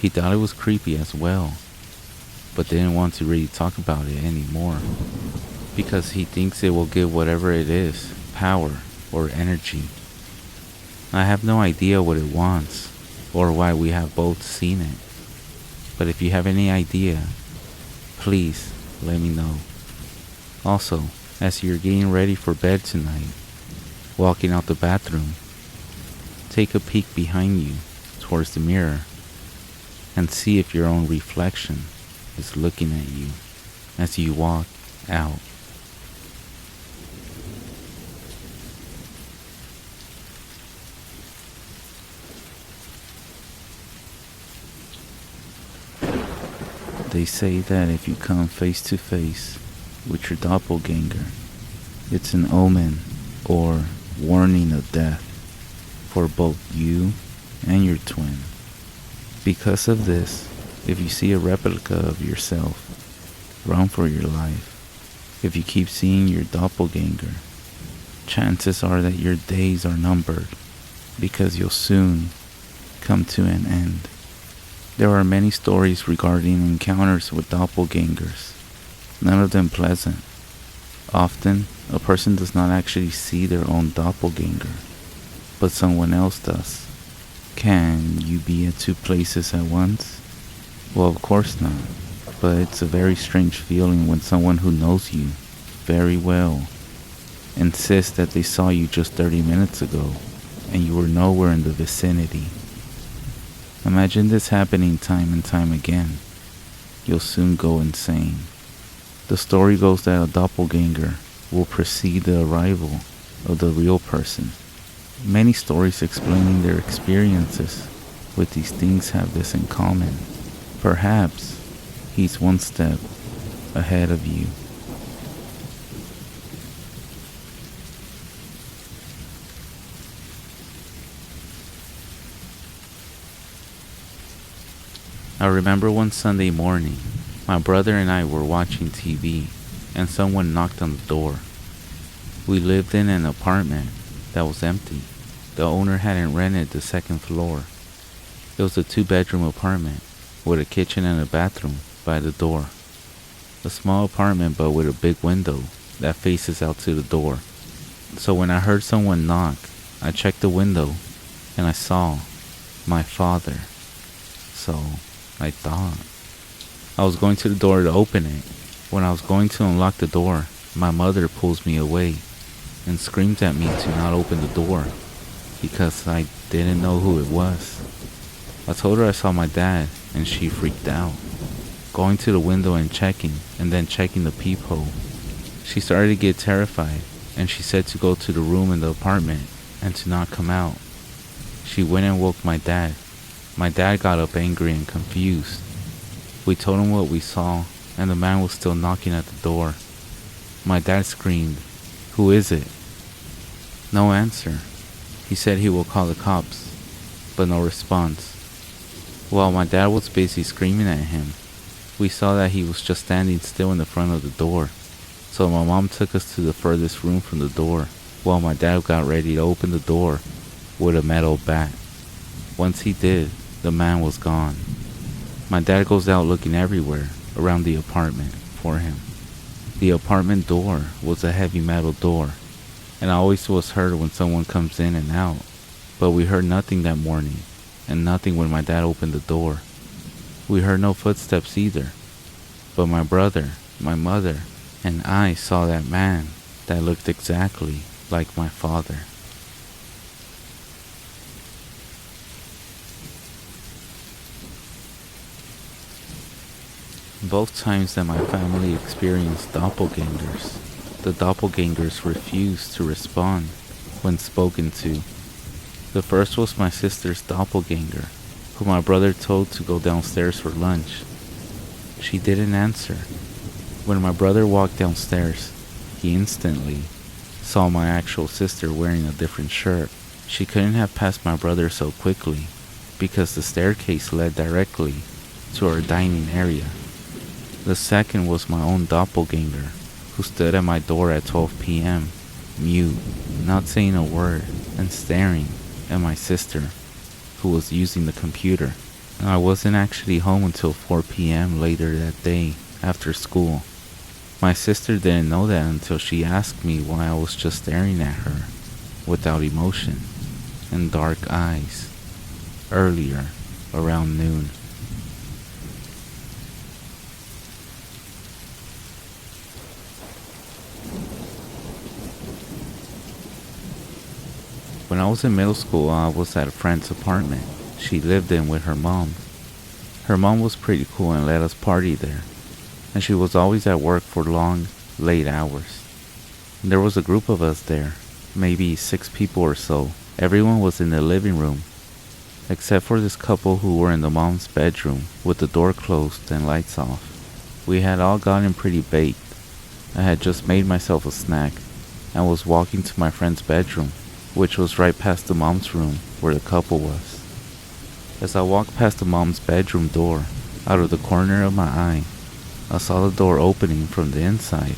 He thought it was creepy as well, but didn't want to really talk about it anymore, because he thinks it will give whatever it is power or energy. I have no idea what it wants, or why we have both seen it, but if you have any idea, please let me know. Also, as you're getting ready for bed tonight, walking out the bathroom. Take a peek behind you towards the mirror and see if your own reflection is looking at you as you walk out. They say that if you come face to face with your doppelganger, it's an omen or warning of death for both you and your twin. Because of this, if you see a replica of yourself, run for your life. If you keep seeing your doppelganger, chances are that your days are numbered because you'll soon come to an end. There are many stories regarding encounters with doppelgangers, none of them pleasant. Often, a person does not actually see their own doppelganger, but someone else does. Can you be at two places at once? Well, of course not, but it's a very strange feeling when someone who knows you very well insists that they saw you just 30 minutes ago and you were nowhere in the vicinity. Imagine this happening time and time again. You'll soon go insane. The story goes that a doppelganger will precede the arrival of the real person. Many stories explaining their experiences with these things have this in common. Perhaps he's one step ahead of you. I remember one Sunday morning, my brother and I were watching TV, and someone knocked on the door. We lived in an apartment that was empty. The owner hadn't rented the second floor. It was a 2-bedroom apartment with a kitchen and a bathroom by the door. A small apartment but with a big window that faces out to the door. So when I heard someone knock, I checked the window and I saw my father. So I thought. I was going to the door to open it. When I was going to unlock the door, my mother pulls me away and screams at me to not open the door because I didn't know who it was. I told her I saw my dad and she freaked out. Going to the window and then checking the peephole. She started to get terrified and she said to go to the room in the apartment and to not come out. She went and woke my dad. My dad got up angry and confused. We told him what we saw, and the man was still knocking at the door. My dad screamed, "Who is it?" No answer. He said he will call the cops, but no response. While my dad was busy screaming at him, we saw that he was just standing still in the front of the door. So my mom took us to the furthest room from the door, while my dad got ready to open the door with a metal bat. Once he did, the man was gone. My dad goes out looking everywhere around the apartment for him. The apartment door was a heavy metal door, and I always was heard when someone comes in and out, but we heard nothing that morning, and nothing when my dad opened the door. We heard no footsteps either, but my brother, my mother, and I saw that man that looked exactly like my father. Both times that my family experienced doppelgangers, the doppelgangers refused to respond when spoken to. The first was my sister's doppelganger, who my brother told to go downstairs for lunch. She didn't answer. When my brother walked downstairs, he instantly saw my actual sister wearing a different shirt. She couldn't have passed my brother so quickly because the staircase led directly to our dining area. The second was my own doppelganger, who stood at my door at 12 p.m., mute, not saying a word, and staring at my sister, who was using the computer. I wasn't actually home until 4 p.m. later that day, after school. My sister didn't know that until she asked me why I was just staring at her, without emotion, and dark eyes, earlier, around noon. I was in middle school, I was at a friend's apartment she lived in with her mom. Her mom was pretty cool and let us party there, and she was always at work for long, late hours. There was a group of us there, maybe 6 people or so. Everyone was in the living room, except for this couple who were in the mom's bedroom with the door closed and lights off. We had all gotten pretty baked. I had just made myself a snack and was walking to my friend's bedroom, which was right past the mom's room where the couple was. As I walked past the mom's bedroom door, out of the corner of my eye, I saw the door opening from the inside,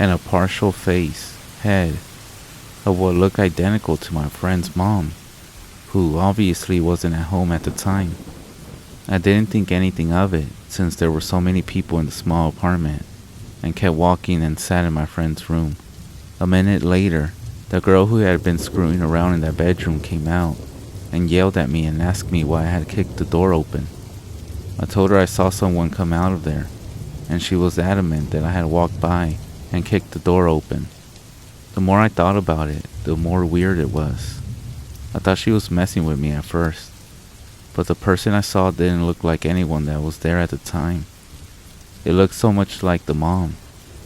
and a partial head of what looked identical to my friend's mom, who obviously wasn't at home at the time. I didn't think anything of it since there were so many people in the small apartment, and kept walking and sat in my friend's room. A minute later, the girl who had been screwing around in that bedroom came out and yelled at me and asked me why I had kicked the door open. I told her I saw someone come out of there, and she was adamant that I had walked by and kicked the door open. The more I thought about it, the more weird it was. I thought she was messing with me at first, but the person I saw didn't look like anyone that was there at the time. It looked so much like the mom.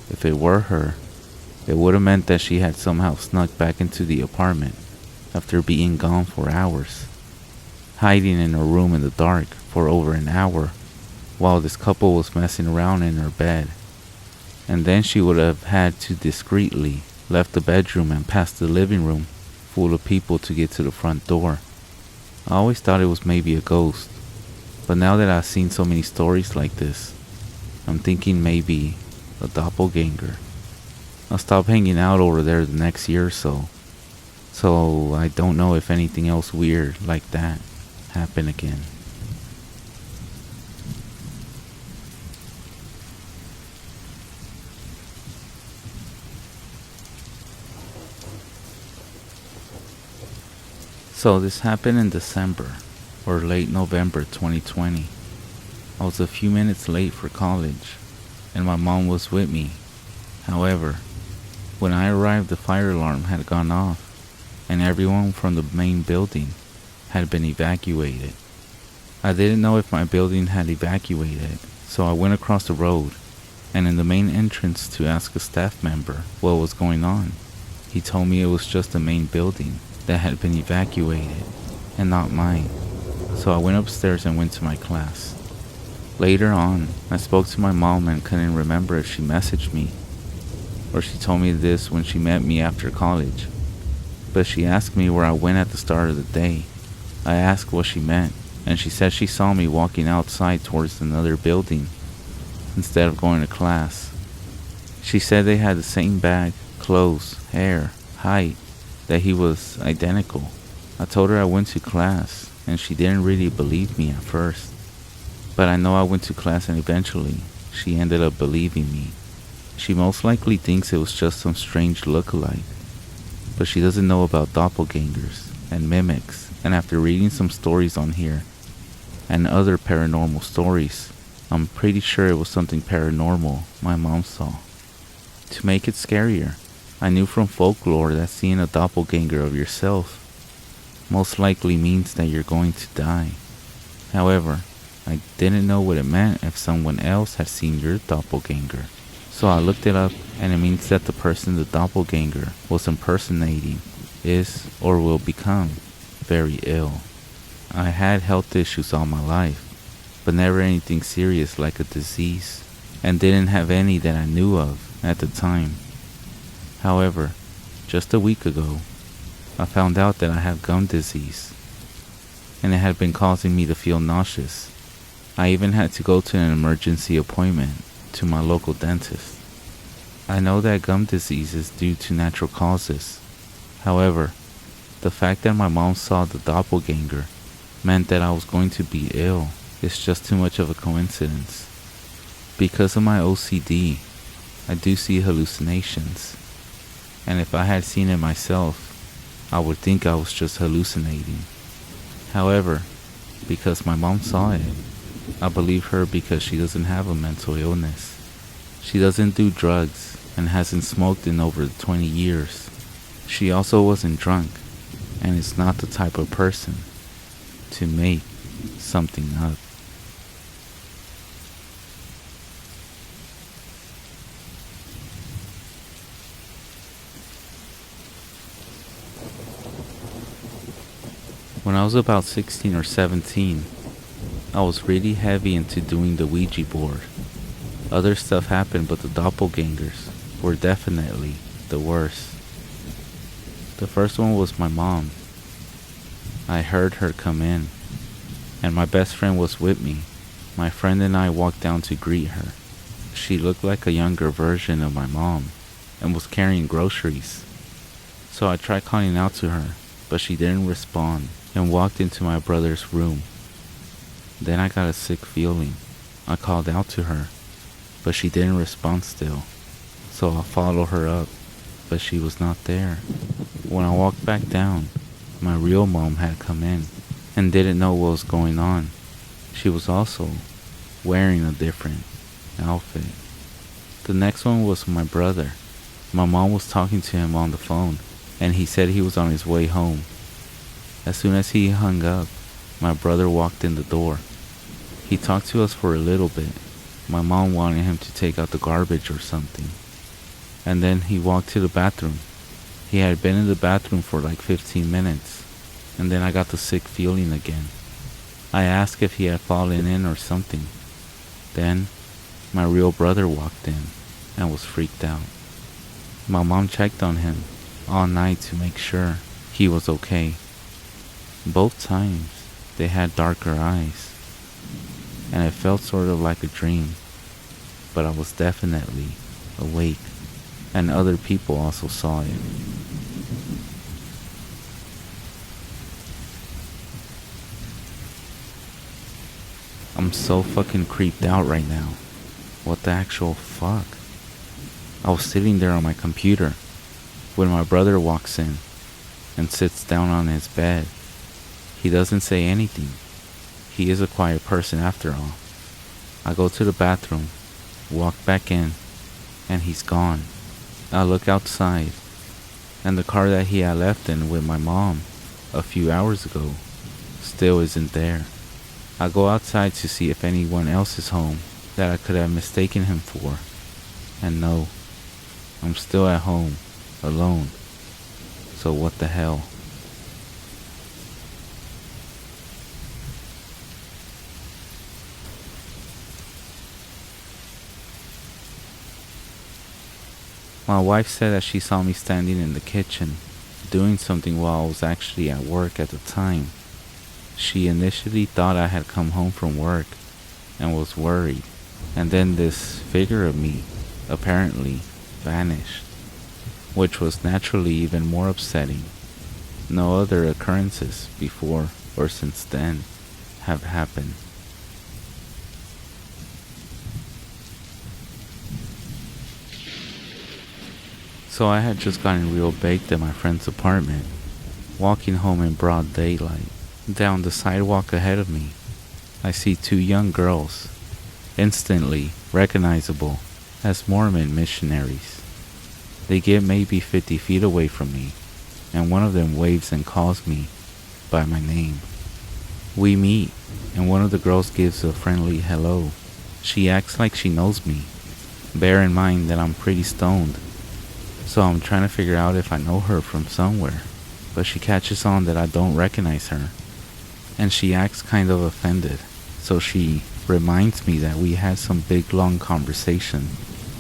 If it were her, it would have meant that she had somehow snuck back into the apartment after being gone for hours, hiding in her room in the dark for over an hour while this couple was messing around in her bed. And then she would have had to discreetly left the bedroom and passed the living room full of people to get to the front door. I always thought it was maybe a ghost, but now that I've seen so many stories like this, I'm thinking maybe a doppelganger. I stopped hanging out over there the next year or so I don't know if anything else weird like that happened again. So this happened in December or late November 2020. I was a few minutes late for college and my mom was with me. However, when I arrived, the fire alarm had gone off and everyone from the main building had been evacuated. I didn't know if my building had evacuated, so I went across the road and in the main entrance to ask a staff member what was going on. He told me it was just the main building that had been evacuated and not mine. So I went upstairs and went to my class. Later on, I spoke to my mom and couldn't remember if she messaged me or she told me this when she met me after college. But she asked me where I went at the start of the day. I asked what she meant, and she said she saw me walking outside towards another building instead of going to class. She said they had the same bag, clothes, hair, height, that he was identical. I told her I went to class, and she didn't really believe me at first. But I know I went to class and eventually she ended up believing me. She most likely thinks it was just some strange look-alike, but she doesn't know about doppelgangers and mimics, and after reading some stories on here and other paranormal stories, I'm pretty sure it was something paranormal my mom saw. To make it scarier, I knew from folklore that seeing a doppelganger of yourself most likely means that you're going to die. However, I didn't know what it meant if someone else had seen your doppelganger. So I looked it up, and it means that the person the doppelganger was impersonating is or will become very ill. I had health issues all my life, but never anything serious like a disease, and didn't have any that I knew of at the time. However, just a week ago, I found out that I have gum disease, and it had been causing me to feel nauseous. I even had to go to an emergency appointment to my local dentist. I know that gum disease is due to natural causes. However, the fact that my mom saw the doppelganger meant that I was going to be ill is just too much of a coincidence. Because of my OCD, I do see hallucinations, and if I had seen it myself, I would think I was just hallucinating. However, because my mom saw it, I believe her because she doesn't have a mental illness. She doesn't do drugs and hasn't smoked in over 20 years. She also wasn't drunk, and is not the type of person to make something up. When I was about 16 or 17, I was really heavy into doing the Ouija board. Other stuff happened, but the doppelgangers were definitely the worst. The first one was my mom. I heard her come in, and my best friend was with me. My friend and I walked down to greet her. She looked like a younger version of my mom and was carrying groceries. So I tried calling out to her, but she didn't respond and walked into my brother's room. Then I got a sick feeling. I called out to her, but she didn't respond still. So I followed her up, but she was not there. When I walked back down, my real mom had come in and didn't know what was going on. She was also wearing a different outfit. The next one was my brother. My mom was talking to him on the phone, and he said he was on his way home. As soon as he hung up, my brother walked in the door. He talked to us for a little bit. My mom wanted him to take out the garbage or something. And then he walked to the bathroom. He had been in the bathroom for like 15 minutes, and then I got the sick feeling again. I asked if he had fallen in or something. Then my real brother walked in and was freaked out. My mom checked on him all night to make sure he was okay. Both times they had darker eyes, and it felt sort of like a dream, but I was definitely awake, and other people also saw it. I'm so fucking creeped out right now. What the actual fuck? I was sitting there on my computer when my brother walks in and sits down on his bed. He doesn't say anything. He is a quiet person after all. I go to the bathroom, walk back in, and he's gone. I look outside, and the car that he had left in with my mom a few hours ago still isn't there. I go outside to see if anyone else is home that I could have mistaken him for, and no, I'm still at home, alone. So what the hell? My wife said that she saw me standing in the kitchen, doing something while I was actually at work at the time. She initially thought I had come home from work and was worried, and then this figure of me apparently vanished, which was naturally even more upsetting. No other occurrences before or since then have happened. So I had just gotten real baked at my friend's apartment, walking home in broad daylight. Down the sidewalk ahead of me, I see two young girls, instantly recognizable as Mormon missionaries. They get maybe 50 feet away from me, and one of them waves and calls me by my name. We meet, and one of the girls gives a friendly hello. She acts like she knows me. Bear in mind that I'm pretty stoned, so I'm trying to figure out if I know her from somewhere, but she catches on that I don't recognize her, and she acts kind of offended. So she reminds me that we had some big long conversation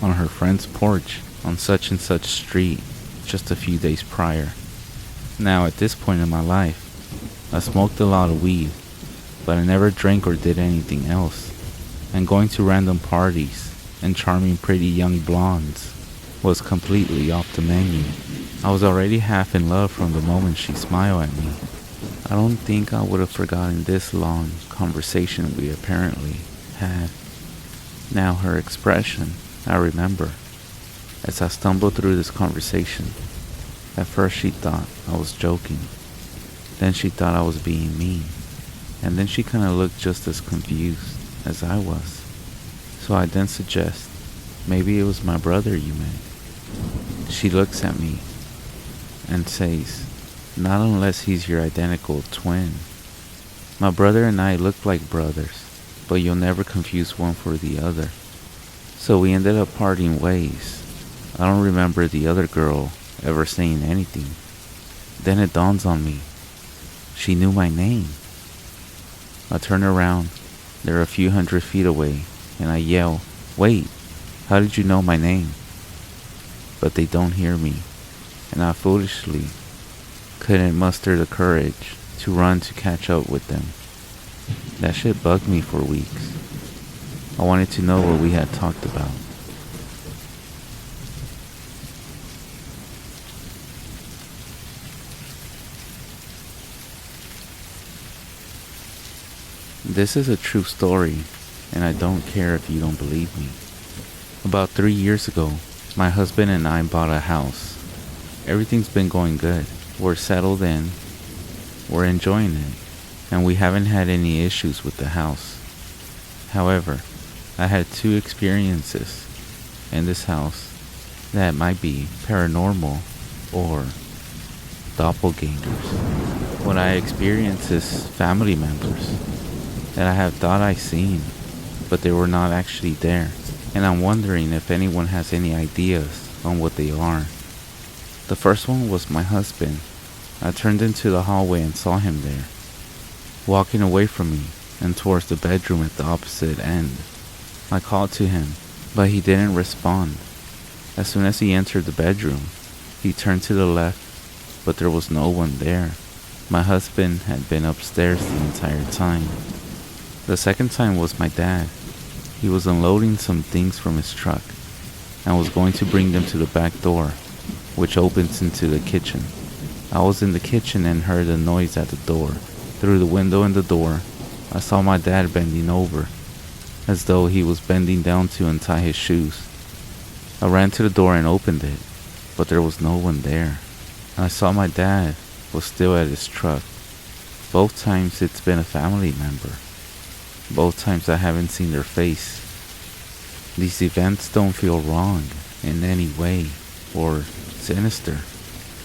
on her friend's porch on such and such street just a few days prior. Now at this point in my life, I smoked a lot of weed, but I never drank or did anything else, and going to random parties and charming pretty young blondes was completely off the menu. I was already half in love from the moment she smiled at me. I don't think I would have forgotten this long conversation we apparently had. Now her expression, I remember, as I stumbled through this conversation. At first she thought I was joking, then she thought I was being mean, and then she kind of looked just as confused as I was. So I then suggest, maybe it was my brother you met. She looks at me and says, Not unless he's your identical twin. My brother and I look like brothers, but you'll never confuse one for the other. So we ended up parting ways. I don't remember the other girl ever saying anything. Then it dawns on me. She knew my name. I turn around. They're a few hundred feet away, and I yell, "Wait, how did you know my name?" But they don't hear me, and I foolishly couldn't muster the courage to run to catch up with them. That shit bugged me for weeks. I wanted to know what we had talked about. This is a true story, and I don't care if you don't believe me. About 3 years ago, my husband and I bought a house. Everything's been going good. We're settled in, we're enjoying it, and we haven't had any issues with the house. However, I had 2 experiences in this house that might be paranormal or doppelgangers. What I experienced is family members that I have thought I seen, but they were not actually there, and I'm wondering if anyone has any ideas on what they are. The first one was my husband. I turned into the hallway and saw him there, walking away from me and towards the bedroom at the opposite end. I called to him, but he didn't respond. As soon as he entered the bedroom, he turned to the left, but there was no one there. My husband had been upstairs the entire time. The second time was my dad. He was unloading some things from his truck and was going to bring them to the back door, which opens into the kitchen. I was in the kitchen and heard a noise at the door. Through the window in the door, I saw my dad bending over, as though he was bending down to untie his shoes. I ran to the door and opened it, but there was no one there. I saw my dad was still at his truck. Both times it's been a family member. Both times I haven't seen their face. These events don't feel wrong in any way or sinister.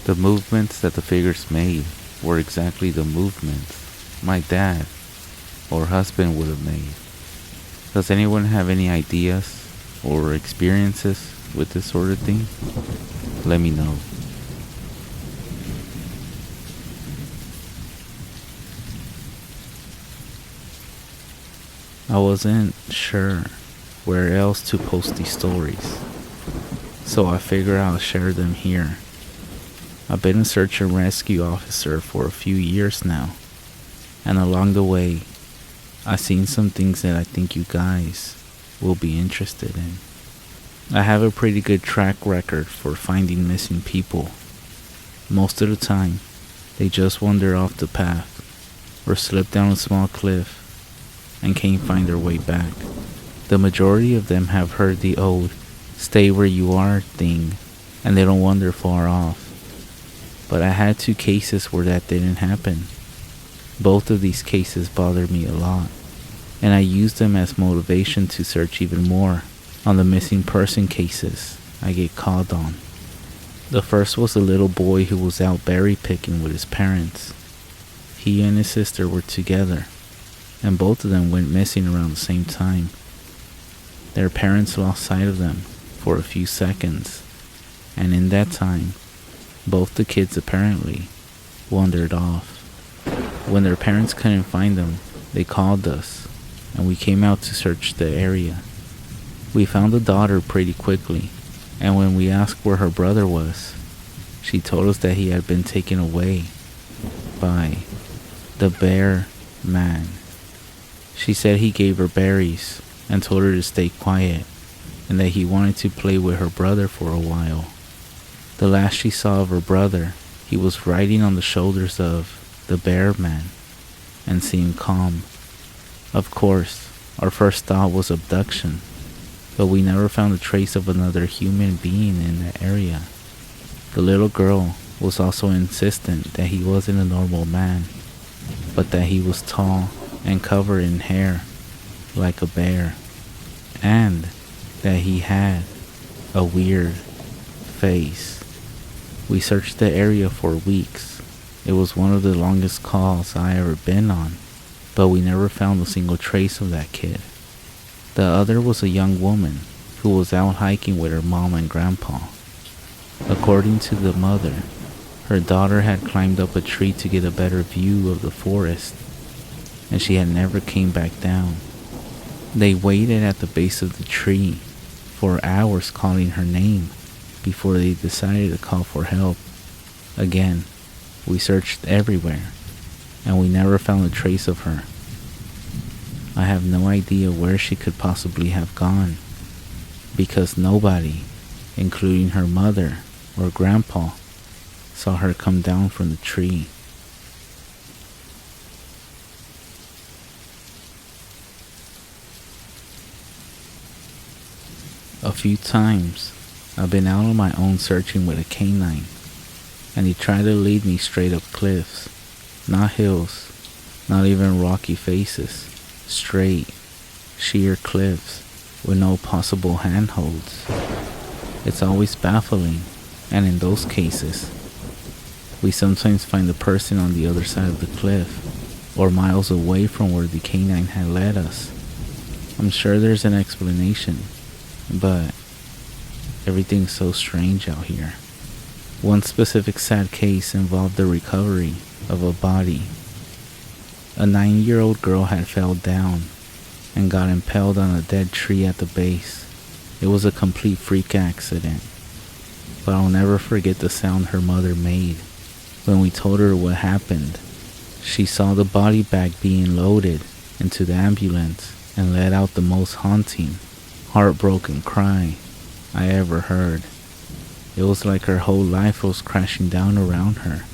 The movements that the figures made were exactly the movements my dad or husband would have made. Does anyone have any ideas or experiences with this sort of thing? Let me know. I wasn't sure where else to post these stories, so I figured I'll share them here. I've been a search and rescue officer for a few years now, and along the way, I've seen some things that I think you guys will be interested in. I have a pretty good track record for finding missing people. Most of the time, they just wander off the path or slip down a small cliff and can't find their way back. The majority of them have heard the old "stay where you are" thing, and they don't wander far off. But I had 2 cases where that didn't happen. Both of these cases bothered me a lot, and I used them as motivation to search even more on the missing person cases I get called on. The first was a little boy who was out berry picking with his parents. He and his sister were together, and both of them went missing around the same time. Their parents lost sight of them for a few seconds, and in that time, both the kids apparently wandered off. When their parents couldn't find them, they called us, and we came out to search the area. We found the daughter pretty quickly, and when we asked where her brother was, she told us that he had been taken away by the bear man. She said he gave her berries and told her to stay quiet, and that he wanted to play with her brother for a while. The last she saw of her brother, he was riding on the shoulders of the bear man and seemed calm. Of course, our first thought was abduction, but we never found a trace of another human being in the area. The little girl was also insistent that he wasn't a normal man, but that he was tall and covered in hair like a bear, and that he had a weird face. We searched the area for weeks, It was one of the longest calls I ever been on, but we never found a single trace of that kid. The other was a young woman who was out hiking with her mom and grandpa. According to the mother, her daughter had climbed up a tree to get a better view of the forest, and she had never came back down. They waited at the base of the tree for hours calling her name before they decided to call for help. Again, we searched everywhere, and we never found a trace of her. I have no idea where she could possibly have gone, because nobody, including her mother or grandpa, saw her come down from the tree. A few times, I've been out on my own searching with a canine, and he tried to lead me straight up cliffs, not hills, not even rocky faces, straight, sheer cliffs with no possible handholds. It's always baffling, and in those cases, we sometimes find the person on the other side of the cliff, or miles away from where the canine had led us. I'm sure there's an explanation, but everything's so strange out here. One specific sad case involved the recovery of a body. A 9-year-old girl had fell down and got impaled on a dead tree at the base. It was a complete freak accident, but I'll never forget the sound her mother made when we told her what happened. She saw the body bag being loaded into the ambulance and let out the most haunting, heartbroken cry I ever heard. It was like her whole life was crashing down around her,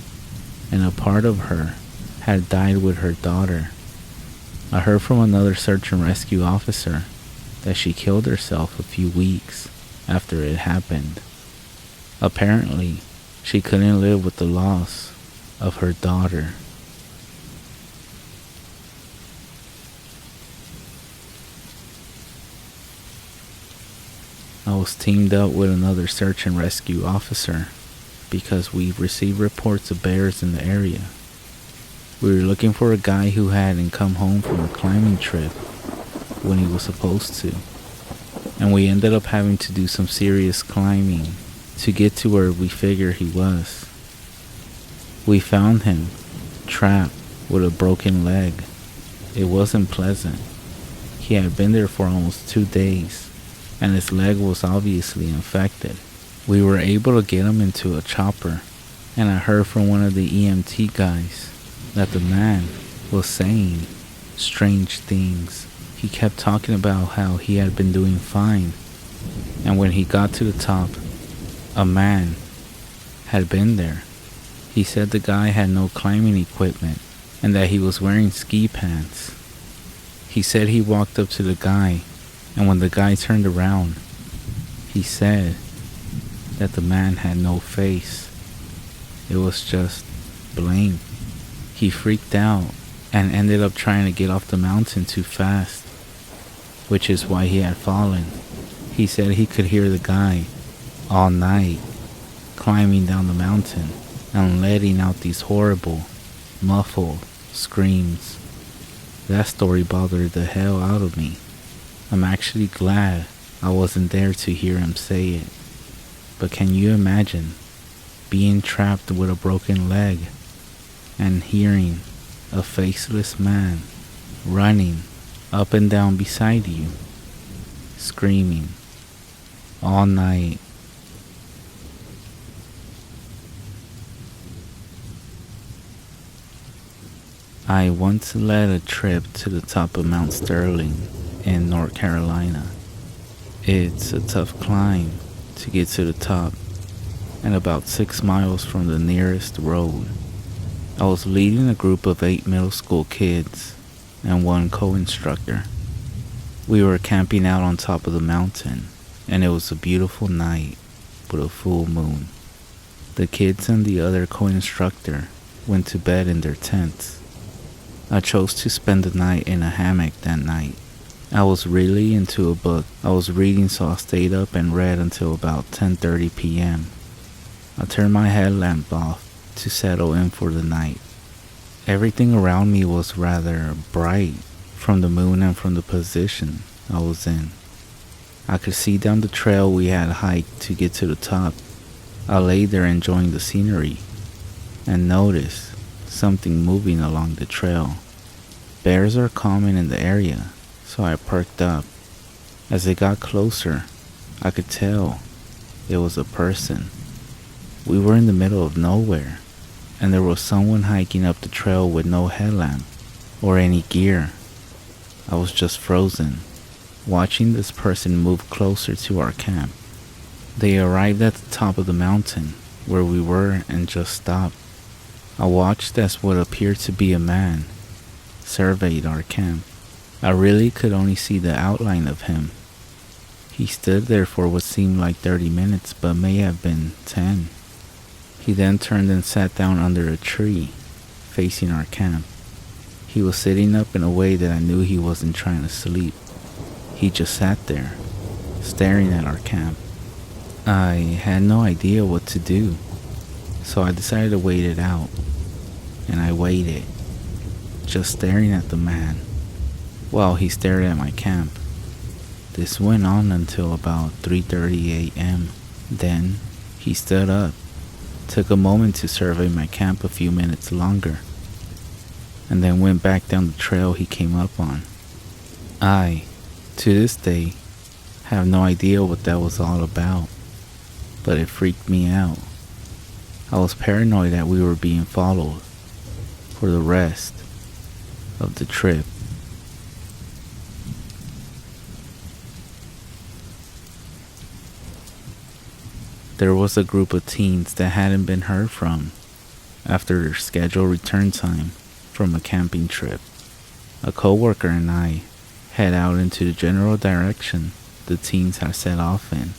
and a part of her had died with her daughter. I heard from another search and rescue officer that she killed herself a few weeks after it happened. Apparently, she couldn't live with the loss of her daughter. I was teamed up with another search and rescue officer because we received reports of bears in the area. We were looking for a guy who hadn't come home from a climbing trip when he was supposed to, and we ended up having to do some serious climbing to get to where we figured he was. We found him trapped with a broken leg. It wasn't pleasant. He had been there for almost 2 days, and his leg was obviously infected. We were able to get him into a chopper, and I heard from one of the EMT guys that the man was saying strange things. He kept talking about how he had been doing fine, and when he got to the top, a man had been there. He said the guy had no climbing equipment and that he was wearing ski pants. He said he walked up to the guy, and when the guy turned around, he said that the man had no face. It was just blank. He freaked out and ended up trying to get off the mountain too fast, which is why he had fallen. He said he could hear the guy all night climbing down the mountain and letting out these horrible, muffled screams. That story bothered the hell out of me. I'm actually glad I wasn't there to hear him say it. But can you imagine being trapped with a broken leg and hearing a faceless man running up and down beside you, screaming all night? I once led a trip to the top of Mount Sterling in North Carolina. It's a tough climb to get to the top, and about 6 miles from the nearest road. I was leading a group of 8 middle school kids and 1 co-instructor. We were camping out on top of the mountain, and it was a beautiful night with a full moon. The kids and the other co-instructor went to bed in their tents. I chose to spend the night in a hammock that night. I was really into a book I was reading, so I stayed up and read until about 10:30 p.m. I turned my headlamp off to settle in for the night. Everything around me was rather bright from the moon and from the position I was in. I could see down the trail we had hiked to get to the top. I lay there enjoying the scenery and noticed something moving along the trail. Bears are common in the area, so I perked up. As it got closer, I could tell it was a person. We were in the middle of nowhere, and there was someone hiking up the trail with no headlamp or any gear. I was just frozen, watching this person move closer to our camp. They arrived at the top of the mountain where we were and just stopped. I watched as what appeared to be a man surveyed our camp. I really could only see the outline of him. He stood there for what seemed like 30 minutes, but may have been 10. He then turned and sat down under a tree, facing our camp. He was sitting up in a way that I knew he wasn't trying to sleep. He just sat there, staring at our camp. I had no idea what to do, so I decided to wait it out. And I waited, just staring at the man, while he stared at my camp. This went on until about 3:30 a.m. Then he stood up, took a moment to survey my camp a few minutes longer, and then went back down the trail he came up on. I, to this day, have no idea what that was all about, but it freaked me out. I was paranoid that we were being followed for the rest of the trip. There was a group of teens that hadn't been heard from after their scheduled return time from a camping trip. A coworker and I head out into the general direction the teens had set off in.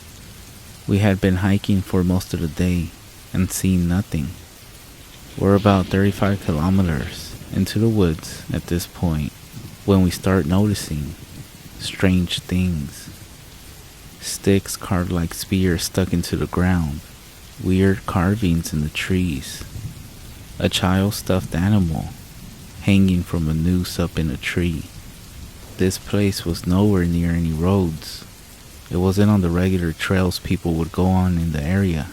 We had been hiking for most of the day and seen nothing. We're about 35 kilometers into the woods at this point when we start noticing strange things. Sticks carved like spears stuck into the ground, weird carvings in the trees, a child stuffed animal hanging from a noose up in a tree. This place was nowhere near any roads. It wasn't on the regular trails people would go on in the area.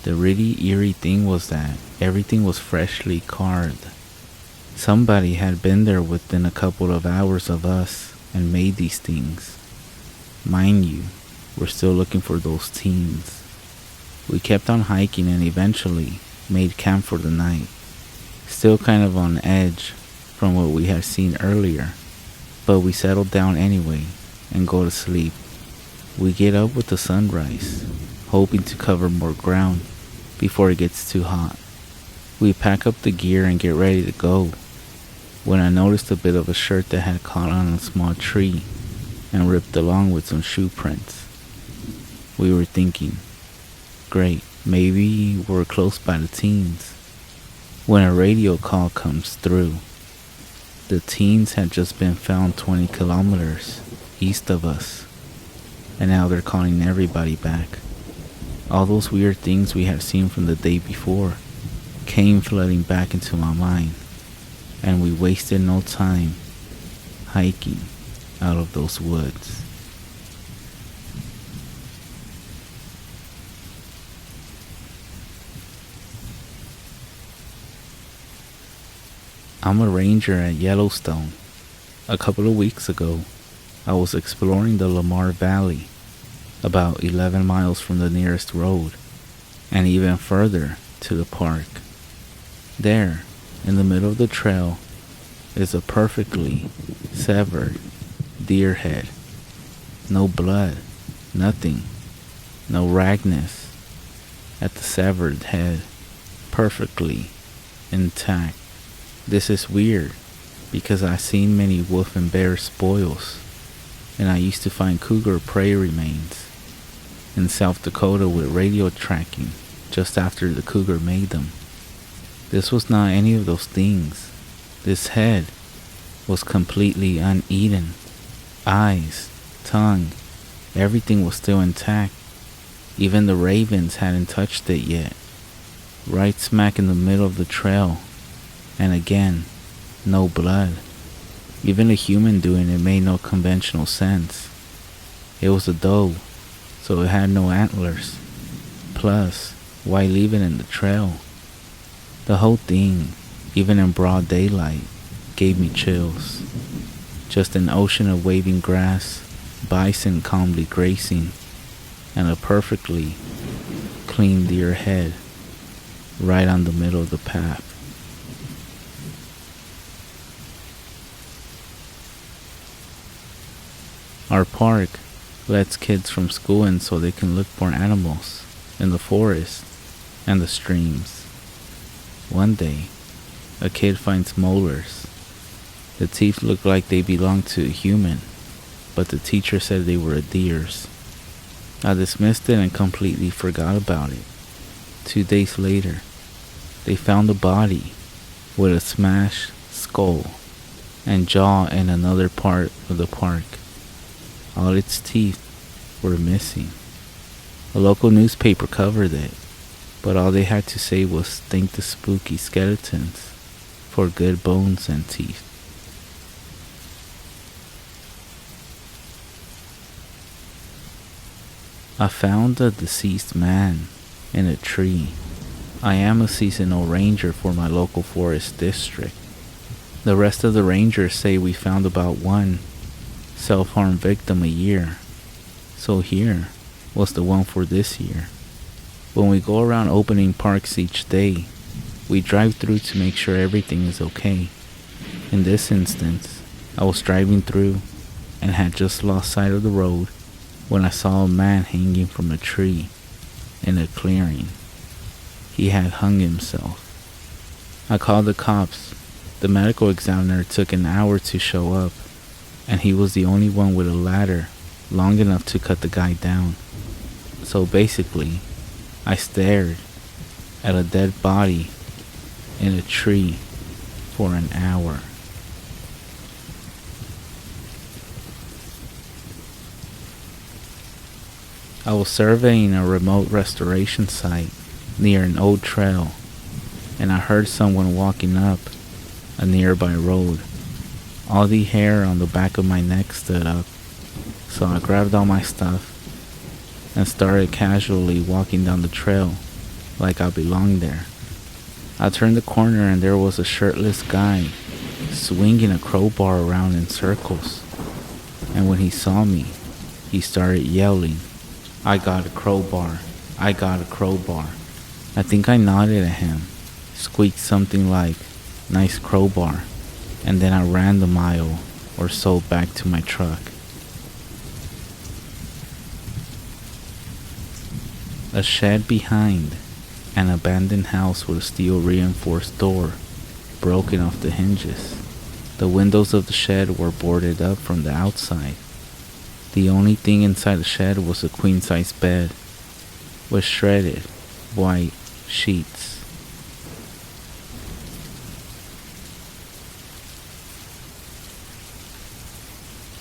The really eerie thing was that everything was freshly carved. Somebody had been there within a couple of hours of us and made these things. Mind you, we're still looking for those teens. We kept on hiking and eventually made camp for the night. Still kind of on edge from what we had seen earlier, but we settled down anyway and go to sleep. We get up with the sunrise, hoping to cover more ground before it gets too hot. We pack up the gear and get ready to go, when I noticed a bit of a shirt that had caught on a small tree and ripped along with some shoe prints. We were thinking, great, maybe we're close by the teens, when a radio call comes through. The teens had just been found 20 kilometers east of us, and now they're calling everybody back. All those weird things we had seen from the day before came flooding back into my mind, and we wasted no time hiking out of those woods. I'm a ranger at Yellowstone. A couple of weeks ago, I was exploring the Lamar Valley, about 11 miles from the nearest road, and even further to the park. There, in the middle of the trail, is a perfectly severed deer head. No blood, nothing, no ragness at the severed head, perfectly intact. This is weird because I've seen many wolf and bear spoils, and I used to find cougar prey remains in South Dakota with radio tracking just after the cougar made them. This was not any of those things. This head was completely uneaten. Eyes, tongue, everything was still intact. Even the ravens hadn't touched it yet. right smack in the middle of the trail. And again, no blood. Even a human doing it made no conventional sense. It was a doe, so it had no antlers. Plus, why leave it in the trail? The whole thing, even in broad daylight, gave me chills. Just an ocean of waving grass, bison calmly grazing, and a perfectly clean deer head right on the middle of the path. Our park lets kids from school in so they can look for animals in the forest and the streams. One day, a kid finds molars. The teeth look like they belonged to a human, but the teacher said they were a deer's. I dismissed it and completely forgot about it. 2 days later, they found a body with a smashed skull and jaw in another part of the park. All its teeth were missing. A local newspaper covered it, but all they had to say was thank the spooky skeletons for good bones and teeth. I found a deceased man in a tree. I am a seasonal ranger for my local forest district. The rest of the rangers say we found about one self-harm victim a year. So here was the one for this year. When we go around opening parks each day, we drive through to make sure everything is okay. In this instance, I was driving through and had just lost sight of the road when I saw a man hanging from a tree in a clearing. He had hung himself. I called the cops. The medical examiner took an hour to show up, and he was the only one with a ladder long enough to cut the guy down. So basically, I stared at a dead body in a tree for an hour. I was surveying a remote restoration site near an old trail, and I heard someone walking up a nearby road. All the hair on the back of my neck stood up, so I grabbed all my stuff and started casually walking down the trail like I belonged there. I turned the corner and there was a shirtless guy swinging a crowbar around in circles, and when he saw me, he started yelling, "I got a crowbar, I got a crowbar." I think I nodded at him, squeaked something like, "Nice crowbar," and then I ran the mile or so back to my truck. A shed behind an abandoned house with a steel reinforced door broken off the hinges. The windows of the shed were boarded up from the outside. The only thing inside the shed was a queen-size bed with shredded white sheets.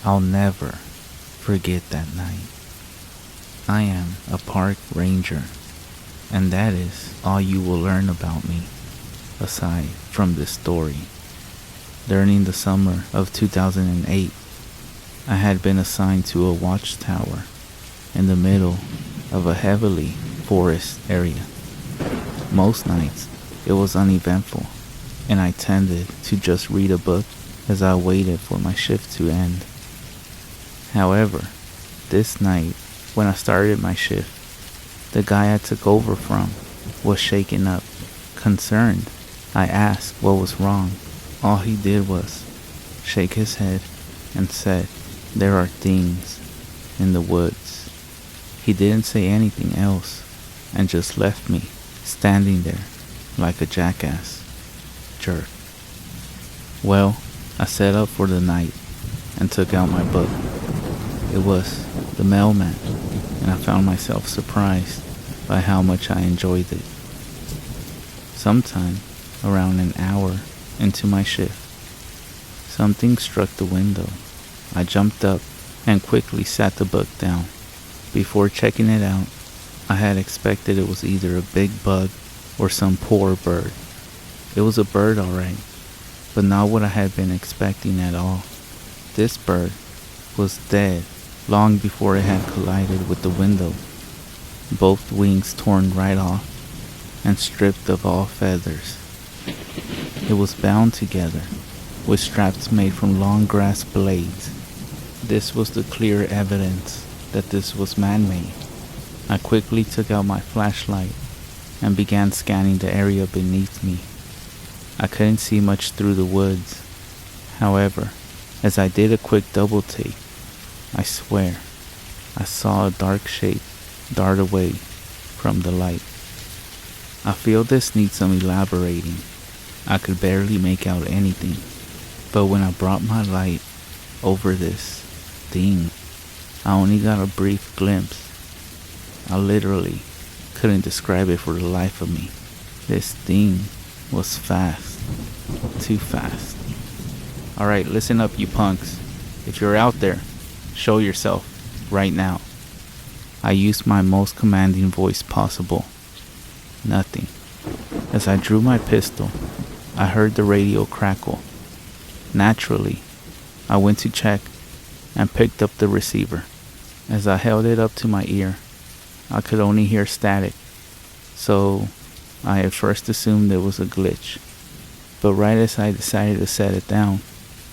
I'll never forget that night. I am a park ranger, and that is all you will learn about me, aside from this story. During the summer of 2008, I had been assigned to a watchtower in the middle of a heavily forest area. Most nights, it was uneventful, and I tended to just read a book as I waited for my shift to end. However, this night, when I started my shift, the guy I took over from was shaken up. Concerned, I asked what was wrong. All he did was shake his head and said, "There are things in the woods." He didn't say anything else and just left me standing there like a jackass jerk. Well, I set up for the night and took out my book. It was The Mailman, and I found myself surprised by how much I enjoyed it. Sometime around an hour into my shift, something struck the window. I jumped up and quickly sat the book down. Before checking it out, I had expected it was either a big bug or some poor bird. It was a bird, alright, but not what I had been expecting at all. This bird was dead long before it had collided with the window, both wings torn right off and stripped of all feathers. It was bound together with straps made from long grass blades. This was the clear evidence that this was man-made. I quickly took out my flashlight and began scanning the area beneath me. I couldn't see much through the woods. However, as I did a quick double take, I swear I saw a dark shape dart away from the light. I feel this needs some elaborating. I could barely make out anything, but when I brought my light over this thing, I only got a brief glimpse. I literally couldn't describe it for the life of me. This thing was fast, too fast. Alright, listen up, you punks. If you're out there, show yourself right now. I used my most commanding voice possible. Nothing. As I drew my pistol, I heard the radio crackle. Naturally, I went to check and picked up the receiver. As I held it up to my ear, I could only hear static, so I at first assumed it was a glitch. But right as I decided to set it down,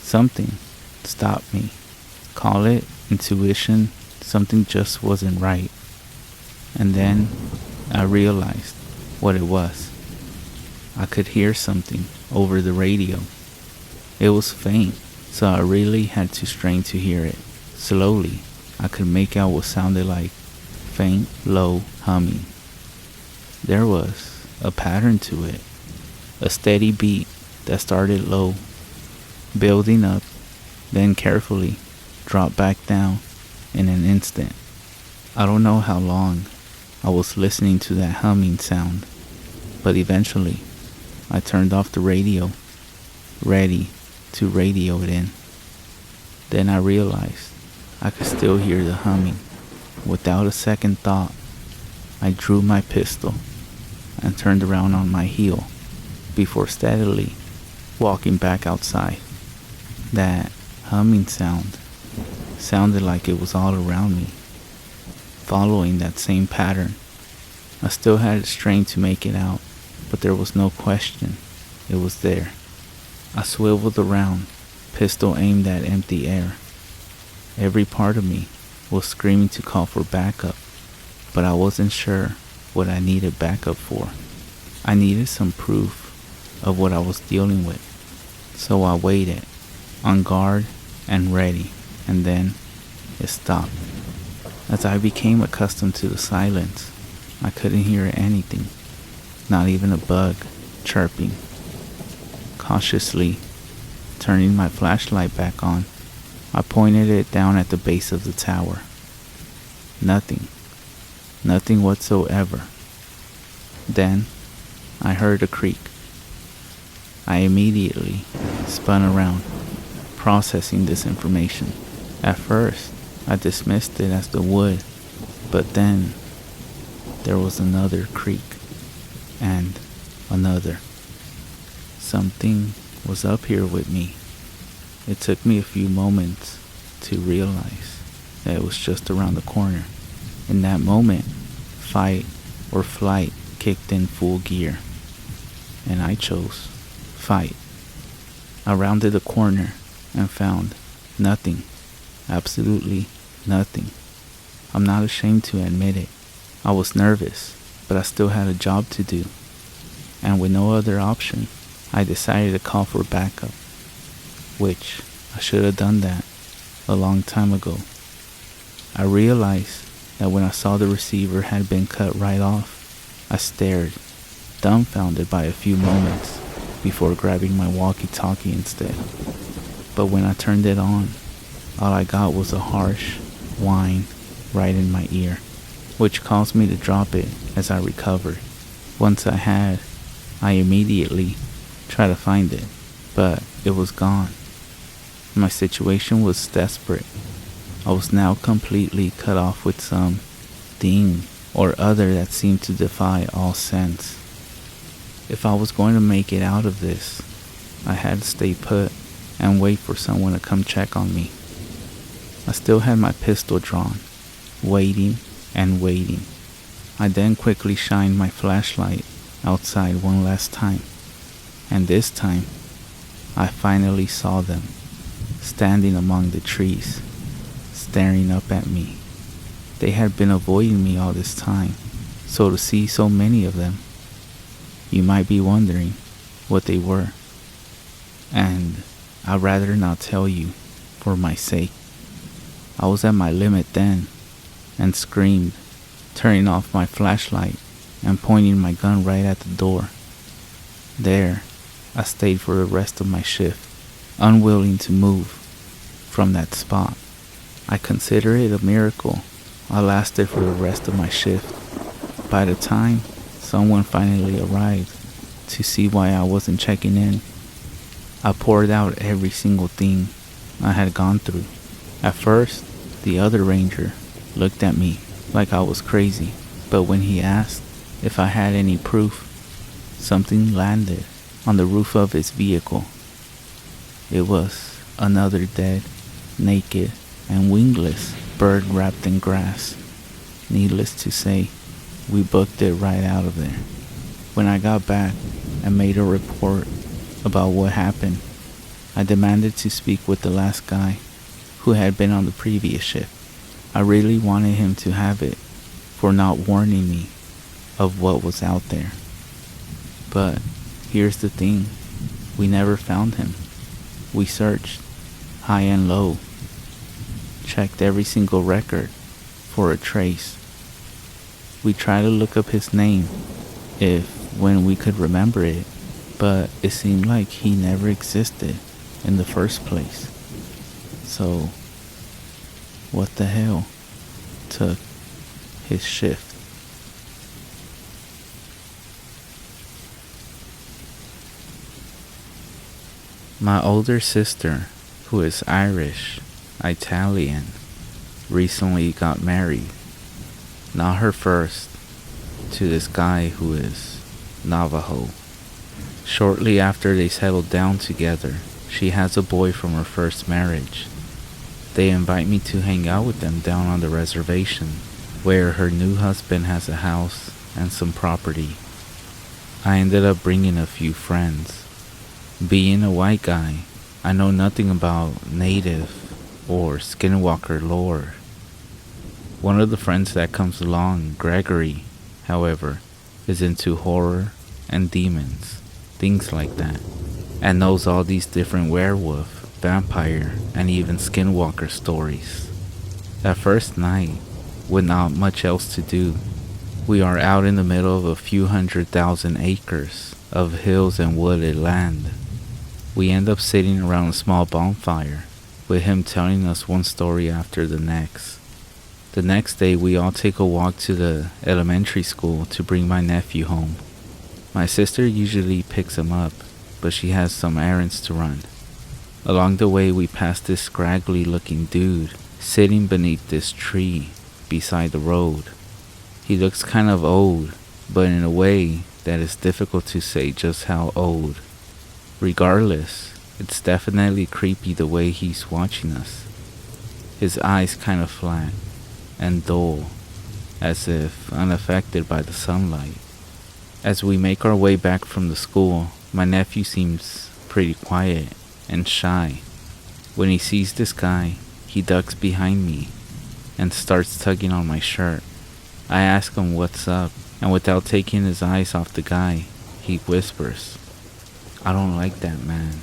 something stopped me. Call it intuition, something just wasn't right. And then I realized what it was. I could hear something over the radio. It was faint, so I really had to strain to hear it. Slowly, I could make out what sounded like faint, low humming. There was a pattern to it, a steady beat that started low, building up, then carefully dropped back down in an instant. I don't know how long I was listening to that humming sound, but eventually I turned off the radio, ready to radio it in. Then I realized I could still hear the humming. Without a second thought, I drew my pistol and turned around on my heel before steadily walking back outside. That humming sound sounded like it was all around me, following that same pattern. I still had it strained to make it out, but there was no question it was there. I swiveled around, pistol aimed at empty air. Every part of me was screaming to call for backup, but I wasn't sure what I needed backup for. I needed some proof of what I was dealing with, so I waited, on guard and ready, and then it stopped. As I became accustomed to the silence, I couldn't hear anything, not even a bug chirping. Cautiously turning my flashlight back on, I pointed it down at the base of the tower. Nothing whatsoever. Then I heard a creak. I immediately spun around, processing this information. At first, I dismissed it as the wood, but then there was another creak, and another. Something was up here with me. It took me a few moments to realize that it was just around the corner. In that moment, fight or flight kicked in full gear, and I chose fight. I rounded the corner and found nothing, absolutely nothing. I'm not ashamed to admit it. I was nervous, but I still had a job to do, and with no other option, I decided to call for backup, which I should have done that a long time ago. I realized that when I saw the receiver had been cut right off, I stared, dumbfounded by a few moments before grabbing my walkie-talkie instead. But when I turned it on, all I got was a harsh whine right in my ear, which caused me to drop it as I recovered. Once I immediately tried to find it, but it was gone. My situation was desperate. I was now completely cut off with some thing or other that seemed to defy all sense. If I was going to make it out of this, I had to stay put and wait for someone to come check on me. I still had my pistol drawn, waiting and waiting. I then quickly shined my flashlight outside one last time, and this time, I finally saw them, standing among the trees, staring up at me. They had been avoiding me all this time, so to see so many of them, you might be wondering what they were. And I'd rather not tell you, for my sake. I was at my limit then, and screamed, turning off my flashlight and pointing my gun right at the door. There, I stayed for the rest of my shift, unwilling to move from that spot. I consider it a miracle I lasted for the rest of my shift. By the time someone finally arrived to see why I wasn't checking in, I poured out every single thing I had gone through. At first, the other ranger looked at me like I was crazy, but when he asked if I had any proof, something landed on the roof of his vehicle. It was another dead, naked, and wingless bird wrapped in grass. Needless to say, we booked it right out of there. When I got back and made a report about what happened, I demanded to speak with the last guy who had been on the previous shift. I really wanted him to have it for not warning me of what was out there. But here's the thing, we never found him. We searched high and low, checked every single record for a trace. We tried to look up his name when we could remember it, but it seemed like he never existed in the first place. So, what the hell took his shift? My older sister, who is Irish, Italian, recently got married. Not her first, to this guy who is Navajo. Shortly after they settled down together, she has a boy from her first marriage. They invite me to hang out with them down on the reservation, where her new husband has a house and some property. I ended up bringing a few friends. Being a white guy, I know nothing about native or skinwalker lore. One of the friends that comes along, Gregory, however, is into horror and demons, things like that, and knows all these different werewolf, vampire, and even skinwalker stories. That first night, with not much else to do, we are out in the middle of a few 100,000 acres of hills and wooded land. We end up sitting around a small bonfire, with him telling us one story after the next. The next day, we all take a walk to the elementary school to bring my nephew home. My sister usually picks him up, but she has some errands to run. Along the way, we pass this scraggly looking dude sitting beneath this tree beside the road. He looks kind of old, but in a way that is difficult to say just how old. Regardless, it's definitely creepy the way he's watching us. His eyes kind of flat and dull, as if unaffected by the sunlight. As we make our way back from the school, my nephew seems pretty quiet and shy. When he sees this guy, he ducks behind me and starts tugging on my shirt. I ask him what's up, and without taking his eyes off the guy, he whispers, "I don't like that man.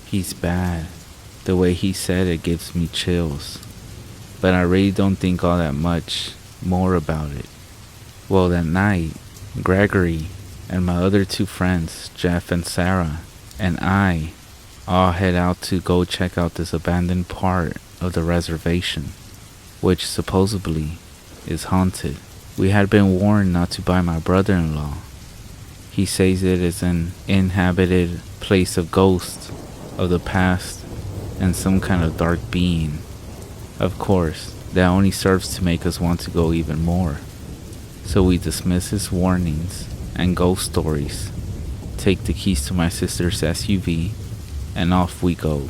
He's bad." The way he said it gives me chills, but I really don't think all that much more about it. Well, that night, Gregory and my other two friends, Jeff and Sarah, and I all head out to go check out this abandoned part of the reservation, which supposedly is haunted. We had been warned not to by my brother-in-law. He says it is an inhabited place of ghosts of the past and some kind of dark being. Of course, that only serves to make us want to go even more. So we dismiss his warnings and ghost stories take the keys to my sister's SUV, and off we go.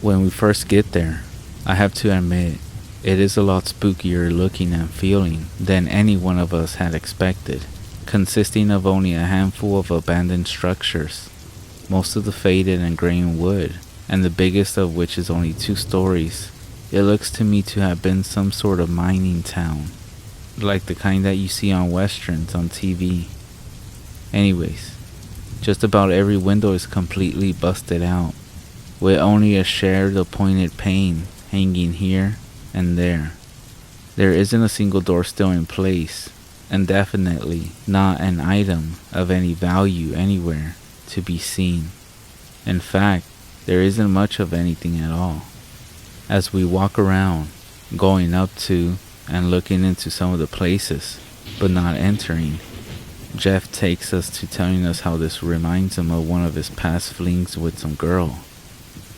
When we first get there, I have to admit, it is a lot spookier looking and feeling than any one of us had expected, consisting of only a handful of abandoned structures, most of the faded and graying wood, and the biggest of which is only 2 stories. It looks to me to have been some sort of mining town, like the kind that you see on westerns on TV. Anyways, just about every window is completely busted out, with only a shared appointed pane hanging here and there. There isn't a single door still in place, and definitely not an item of any value anywhere to be seen. In fact, there isn't much of anything at all. As we walk around, going up to and looking into some of the places, but not entering, Jeff takes us to telling us how this reminds him of one of his past flings with some girl.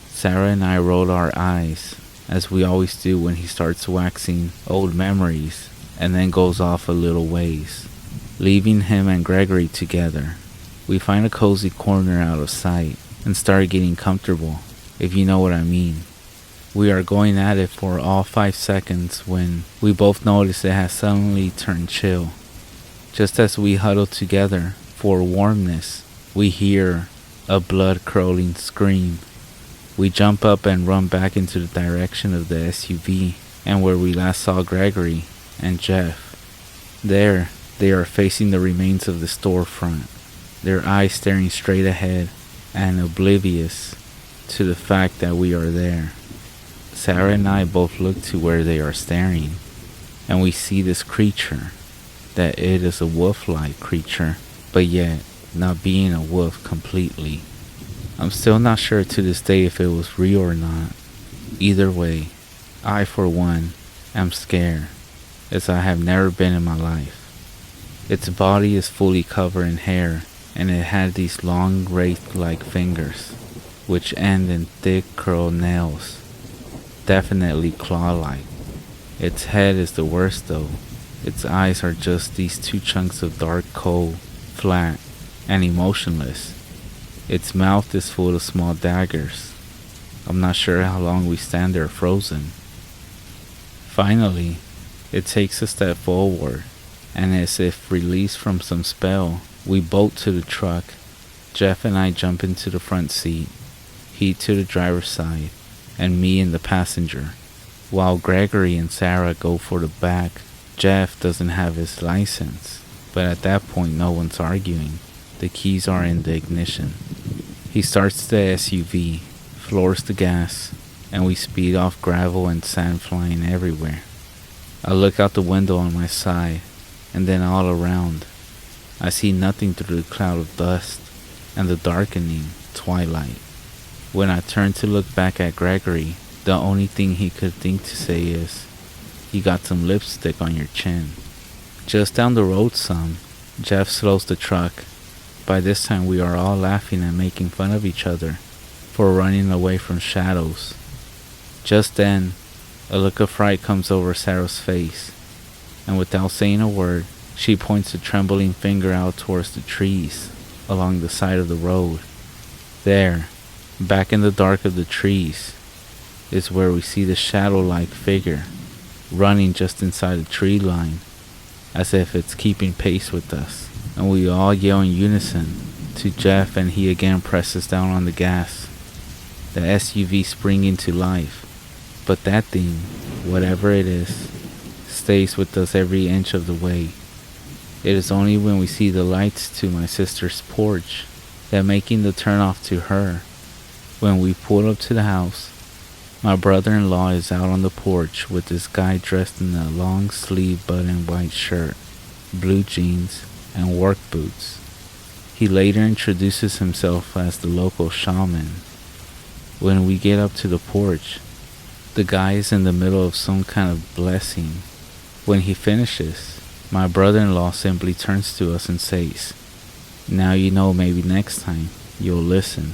Sarah and I rolled our eyes, as we always do when he starts waxing old memories and then goes off a little ways, leaving him and Gregory together. We find a cozy corner out of sight and start getting comfortable, if you know what I mean. We are going at it for all 5 seconds when we both notice it has suddenly turned chill. Just as we huddle together for warmness, we hear a blood-curdling scream. We jump up and run back into the direction of the SUV and where we last saw Gregory and Jeff. There, they are facing the remains of the storefront, their eyes staring straight ahead and oblivious to the fact that we are there. Sarah and I both look to where they are staring, and we see this creature, that it is a wolf-like creature, but yet not being a wolf completely. I'm still not sure to this day if it was real or not. Either way, I for one am scared, as I have never been in my life. Its body is fully covered in hair, and it had these long wraith-like fingers, which end in thick curled nails, definitely claw-like. Its head is the worst though. Its eyes are just these 2 chunks of dark coal, flat, and emotionless. Its mouth is full of small daggers. I'm not sure how long we stand there frozen. Finally, it takes a step forward, and as if released from some spell, we bolt to the truck. Jeff and I jump into the front seat, he to the driver's side, and me in the passenger, while Gregory and Sarah go for the back. Jeff doesn't have his license, but at that point no one's arguing. The keys are in the ignition. He starts the SUV, floors the gas, and we speed off gravel and sand flying everywhere. I look out the window on my side, and then all around. I see nothing through the cloud of dust and the darkening twilight. When I turn to look back at Gregory, the only thing he could think to say is, "You got some lipstick on your chin." Just down the road some, Jeff slows the truck. By this time we are all laughing and making fun of each other for running away from shadows. Just then, a look of fright comes over Sarah's face, and without saying a word, she points a trembling finger out towards the trees along the side of the road. There, back in the dark of the trees, is where we see the shadow-like figure running just inside the tree line, as if it's keeping pace with us, and we all yell in unison to Jeff, and he again presses down on the gas. The SUV springs into life, but that thing, whatever it is, stays with us every inch of the way. It is only when we see the lights to my sister's porch that making the turn off to her. When we pull up to the house, my brother-in-law is out on the porch with this guy dressed in a long-sleeve button white shirt, blue jeans, and work boots. He later introduces himself as the local shaman. When we get up to the porch, the guy is in the middle of some kind of blessing. When he finishes, my brother-in-law simply turns to us and says, "Now you know, maybe next time you'll listen."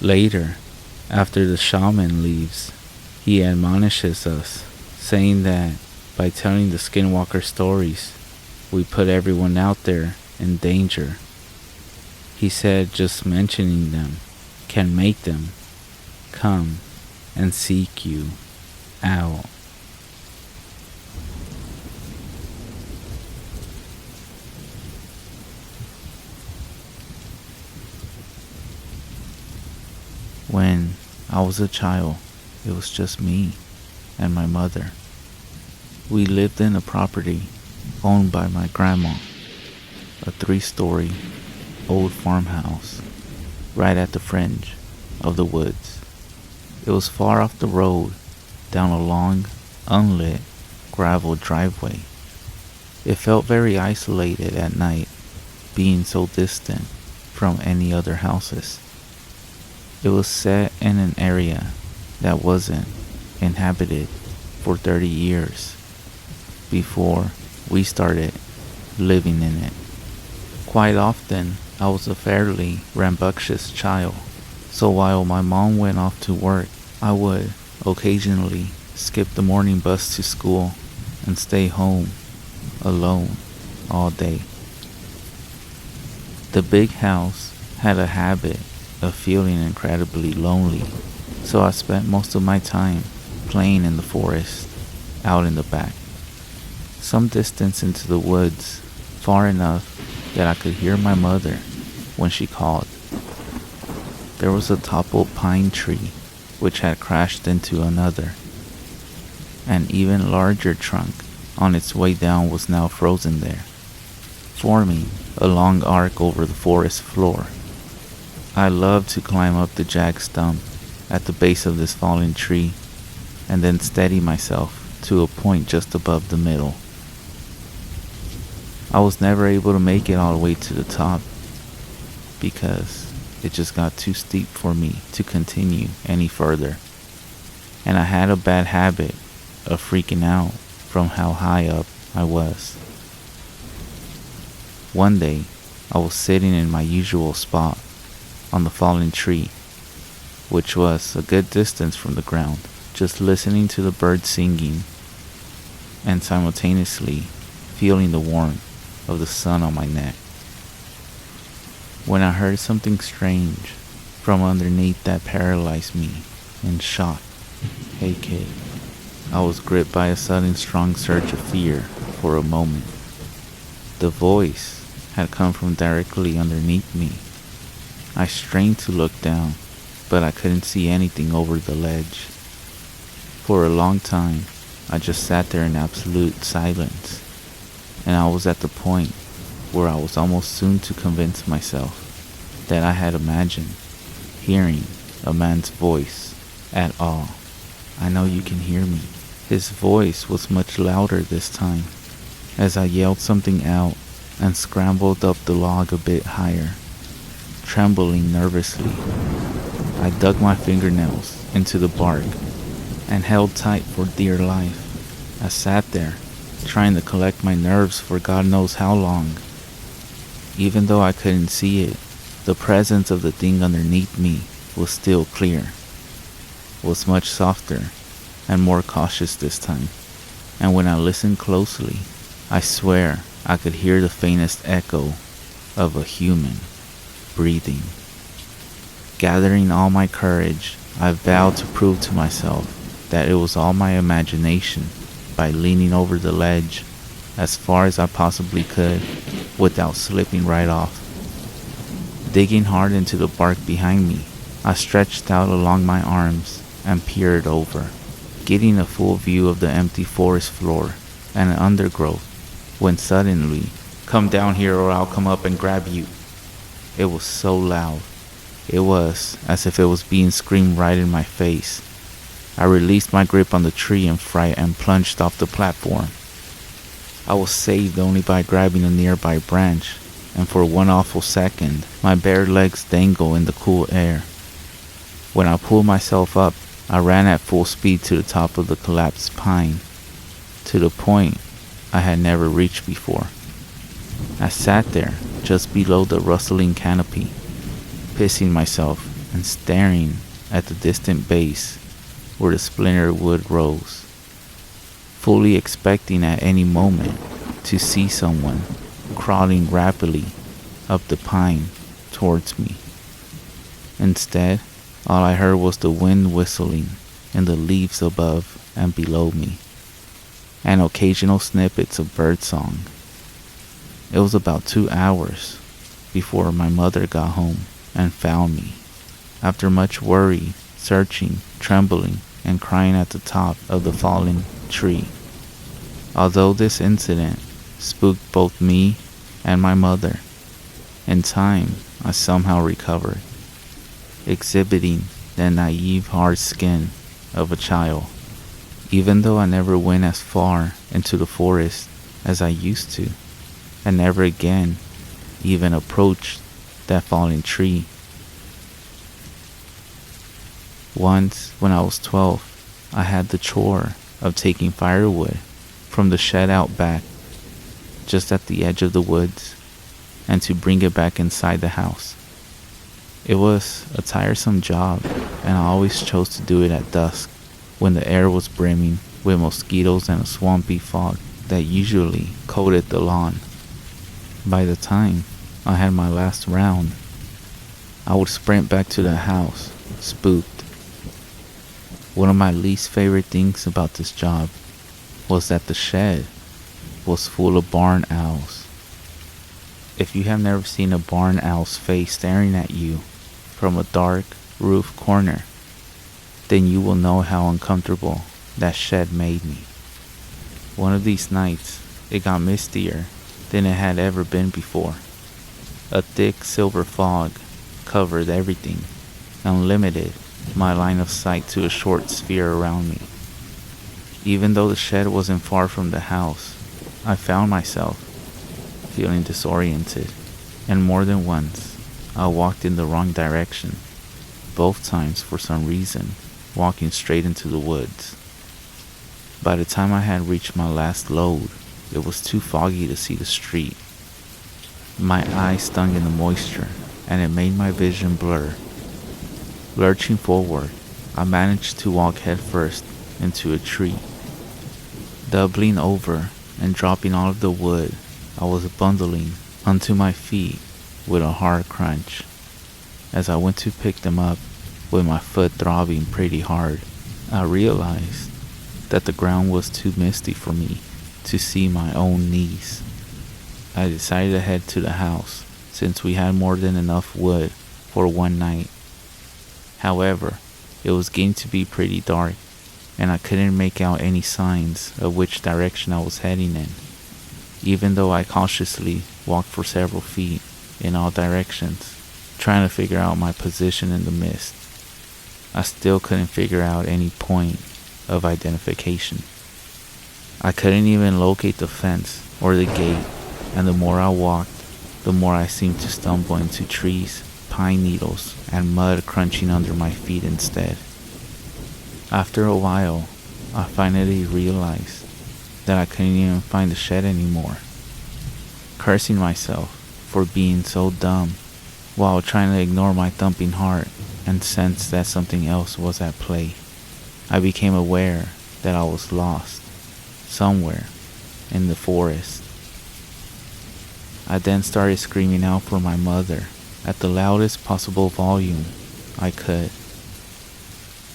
Later, after the shaman leaves, he admonishes us, saying that by telling the skinwalker stories, we put everyone out there in danger. He said just mentioning them can make them come and seek you out. When I was a child, it was just me and my mother. We lived in a property owned by my grandma, a 3-story old farmhouse right at the fringe of the woods. It was far off the road down a long, unlit gravel driveway. It felt very isolated at night, being so distant from any other houses. It was set in an area that wasn't inhabited for 30 years before we started living in it. Quite often, I was a fairly rambunctious child, so while my mom went off to work, I would occasionally skip the morning bus to school and stay home alone all day. The big house had a habit of feeling incredibly lonely, so I spent most of my time playing in the forest, out in the back. Some distance into the woods, far enough that I could hear my mother when she called. There was a toppled pine tree which had crashed into another. An even larger trunk on its way down was now frozen there, forming a long arc over the forest floor. I loved to climb up the jagged stump at the base of this fallen tree and then steady myself to a point just above the middle. I was never able to make it all the way to the top because it just got too steep for me to continue any further, and I had a bad habit of freaking out from how high up I was. One day, I was sitting in my usual spot on the fallen tree, which was a good distance from the ground, just listening to the birds singing and simultaneously feeling the warmth of the sun on my neck, when I heard something strange from underneath that paralyzed me in shock. Hey kid. I was gripped by a sudden strong surge of fear for a moment. The voice had come from directly underneath me. I strained to look down, but I couldn't see anything over the ledge. For a long time, I just sat there in absolute silence, and I was at the point where I was almost soon to convince myself that I had imagined hearing a man's voice at all. I know you can hear me. His voice was much louder this time, as I yelled something out and scrambled up the log a bit higher, trembling nervously. I dug my fingernails into the bark and held tight for dear life. I sat there, trying to collect my nerves for God knows how long. Even though I couldn't see it, the presence of the thing underneath me was still clear, was much softer and more cautious this time, and when I listened closely, I swear I could hear the faintest echo of a human breathing. Gathering all my courage, I vowed to prove to myself that it was all my imagination by leaning over the ledge as far as I possibly could without slipping right off. Digging hard into the bark behind me, I stretched out along my arms and peered over, getting a full view of the empty forest floor and an undergrowth, when suddenly, "Come down here or I'll come up and grab you." It was so loud. It was as if it was being screamed right in my face. I released my grip on the tree in fright and plunged off the platform. I was saved only by grabbing a nearby branch, and for one awful second, my bare legs dangled in the cool air. When I pulled myself up, I ran at full speed to the top of the collapsed pine, to the point I had never reached before. I sat there, just below the rustling canopy, pissing myself and staring at the distant base where the splintered wood rose, fully expecting at any moment to see someone crawling rapidly up the pine towards me. Instead, all I heard was the wind whistling and the leaves above and below me, and occasional snippets of birdsong. It was about 2 hours before my mother got home and found me. After much worry, searching, trembling, and crying at the top of the fallen tree. Although this incident spooked both me and my mother, in time I somehow recovered, exhibiting the naive hard skin of a child, even though I never went as far into the forest as I used to, and never again even approached that fallen tree. Once, when I was 12, I had the chore of taking firewood from the shed out back, just at the edge of the woods, and to bring it back inside the house. It was a tiresome job, and I always chose to do it at dusk, when the air was brimming with mosquitoes and a swampy fog that usually coated the lawn. By the time I had my last round, I would sprint back to the house, spooked. One of my least favorite things about this job was that the shed was full of barn owls. If you have never seen a barn owl's face staring at you from a dark roof corner, then you will know how uncomfortable that shed made me. One of these nights, it got mistier than it had ever been before. A thick silver fog covered everything and limited my line of sight to a short sphere around me. Even though the shed wasn't far from the house, I found myself feeling disoriented, and more than once I walked in the wrong direction, both times for some reason walking straight into the woods. By the time I had reached my last load, it was too foggy to see the street. My eyes stung in the moisture, and it made my vision blur. Lurching forward, I managed to walk headfirst into a tree. Doubling over and dropping all of the wood I was bundling onto my feet with a hard crunch. As I went to pick them up, with my foot throbbing pretty hard, I realized that the ground was too misty for me to see my own knees. I decided to head to the house, since we had more than enough wood for one night. However, it was getting to be pretty dark, and I couldn't make out any signs of which direction I was heading in. Even though I cautiously walked for several feet in all directions, trying to figure out my position in the mist, I still couldn't figure out any point of identification. I couldn't even locate the fence or the gate, and the more I walked, the more I seemed to stumble into trees, pine needles, and mud crunching under my feet instead. After a while, I finally realized that I couldn't even find the shed anymore. Cursing myself for being so dumb, while trying to ignore my thumping heart and sense that something else was at play, I became aware that I was lost, somewhere in the forest. I then started screaming out for my mother at the loudest possible volume I could,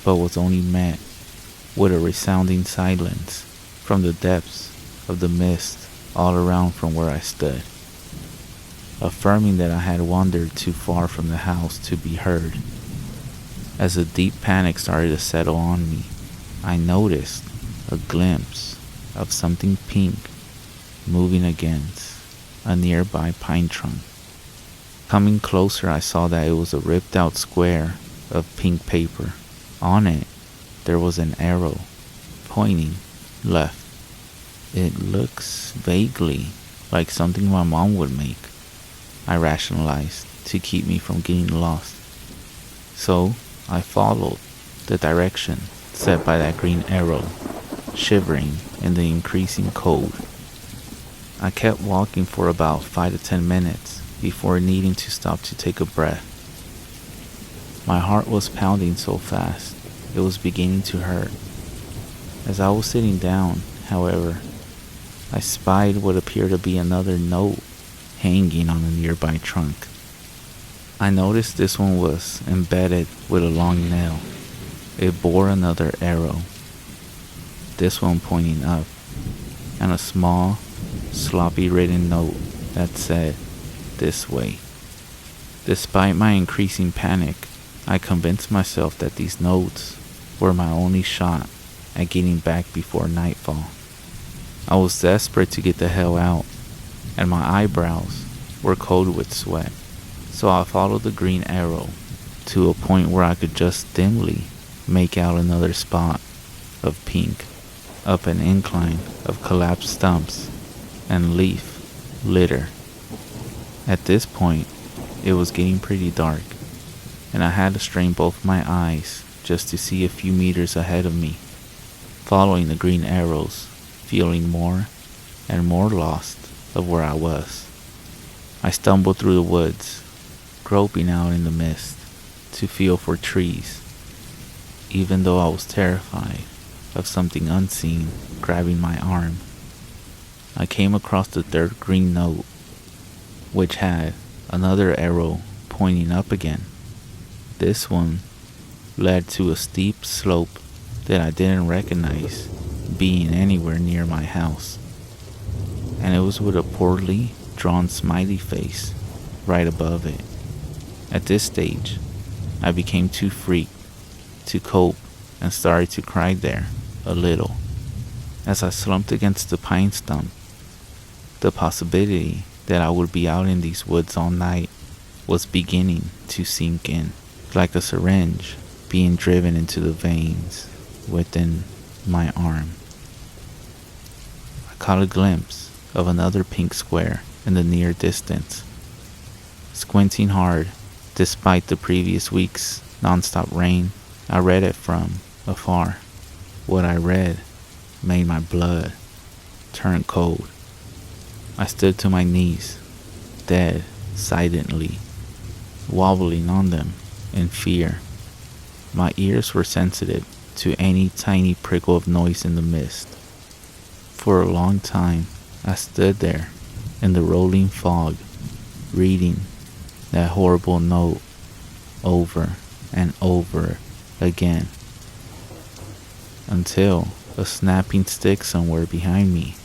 but was only met with a resounding silence from the depths of the mist all around from where I stood, affirming that I had wandered too far from the house to be heard. As a deep panic started to settle on me, I noticed a glimpse of something pink moving against a nearby pine trunk. Coming closer, I saw that it was a ripped out square of pink paper. On it, there was an arrow pointing left. It looks vaguely like something my mom would make, I rationalized to keep me from getting lost. So I followed the direction set by that green arrow, shivering in the increasing cold. I kept walking for about 5 to 10 minutes before needing to stop to take a breath. My heart was pounding so fast, it was beginning to hurt. As I was sitting down, however, I spied what appeared to be another note hanging on a nearby trunk. I noticed this one was embedded with a long nail. It bore another arrow, this one pointing up, and a small, sloppy written note that said, "This way." Despite my increasing panic, I convinced myself that these notes were my only shot at getting back before nightfall. I was desperate to get the hell out, and my eyebrows were coated with sweat, so I followed the green arrow to a point where I could just dimly make out another spot of pink up an incline of collapsed stumps and leaf litter. At this point, it was getting pretty dark, and I had to strain both my eyes just to see a few meters ahead of me, following the green arrows, feeling more and more lost of where I was. I stumbled through the woods, groping out in the mist to feel for trees, even though I was terrified of something unseen grabbing my arm. I came across the third green note, which had another arrow pointing up again. This one led to a steep slope that I didn't recognize being anywhere near my house, and it was with a poorly drawn smiley face right above it. At this stage, I became too freaked to cope and started to cry there a little as I slumped against the pine stump. The possibility that I would be out in these woods all night was beginning to sink in, like a syringe being driven into the veins within my arm. I caught a glimpse of another pink square in the near distance. Squinting hard, despite the previous week's nonstop rain, I read it from afar. What I read made my blood turn cold. I stood to my knees, dead silently, wobbling on them in fear. My ears were sensitive to any tiny prickle of noise in the mist. For a long time, I stood there in the rolling fog, reading that horrible note over and over again, until a snapping stick somewhere behind me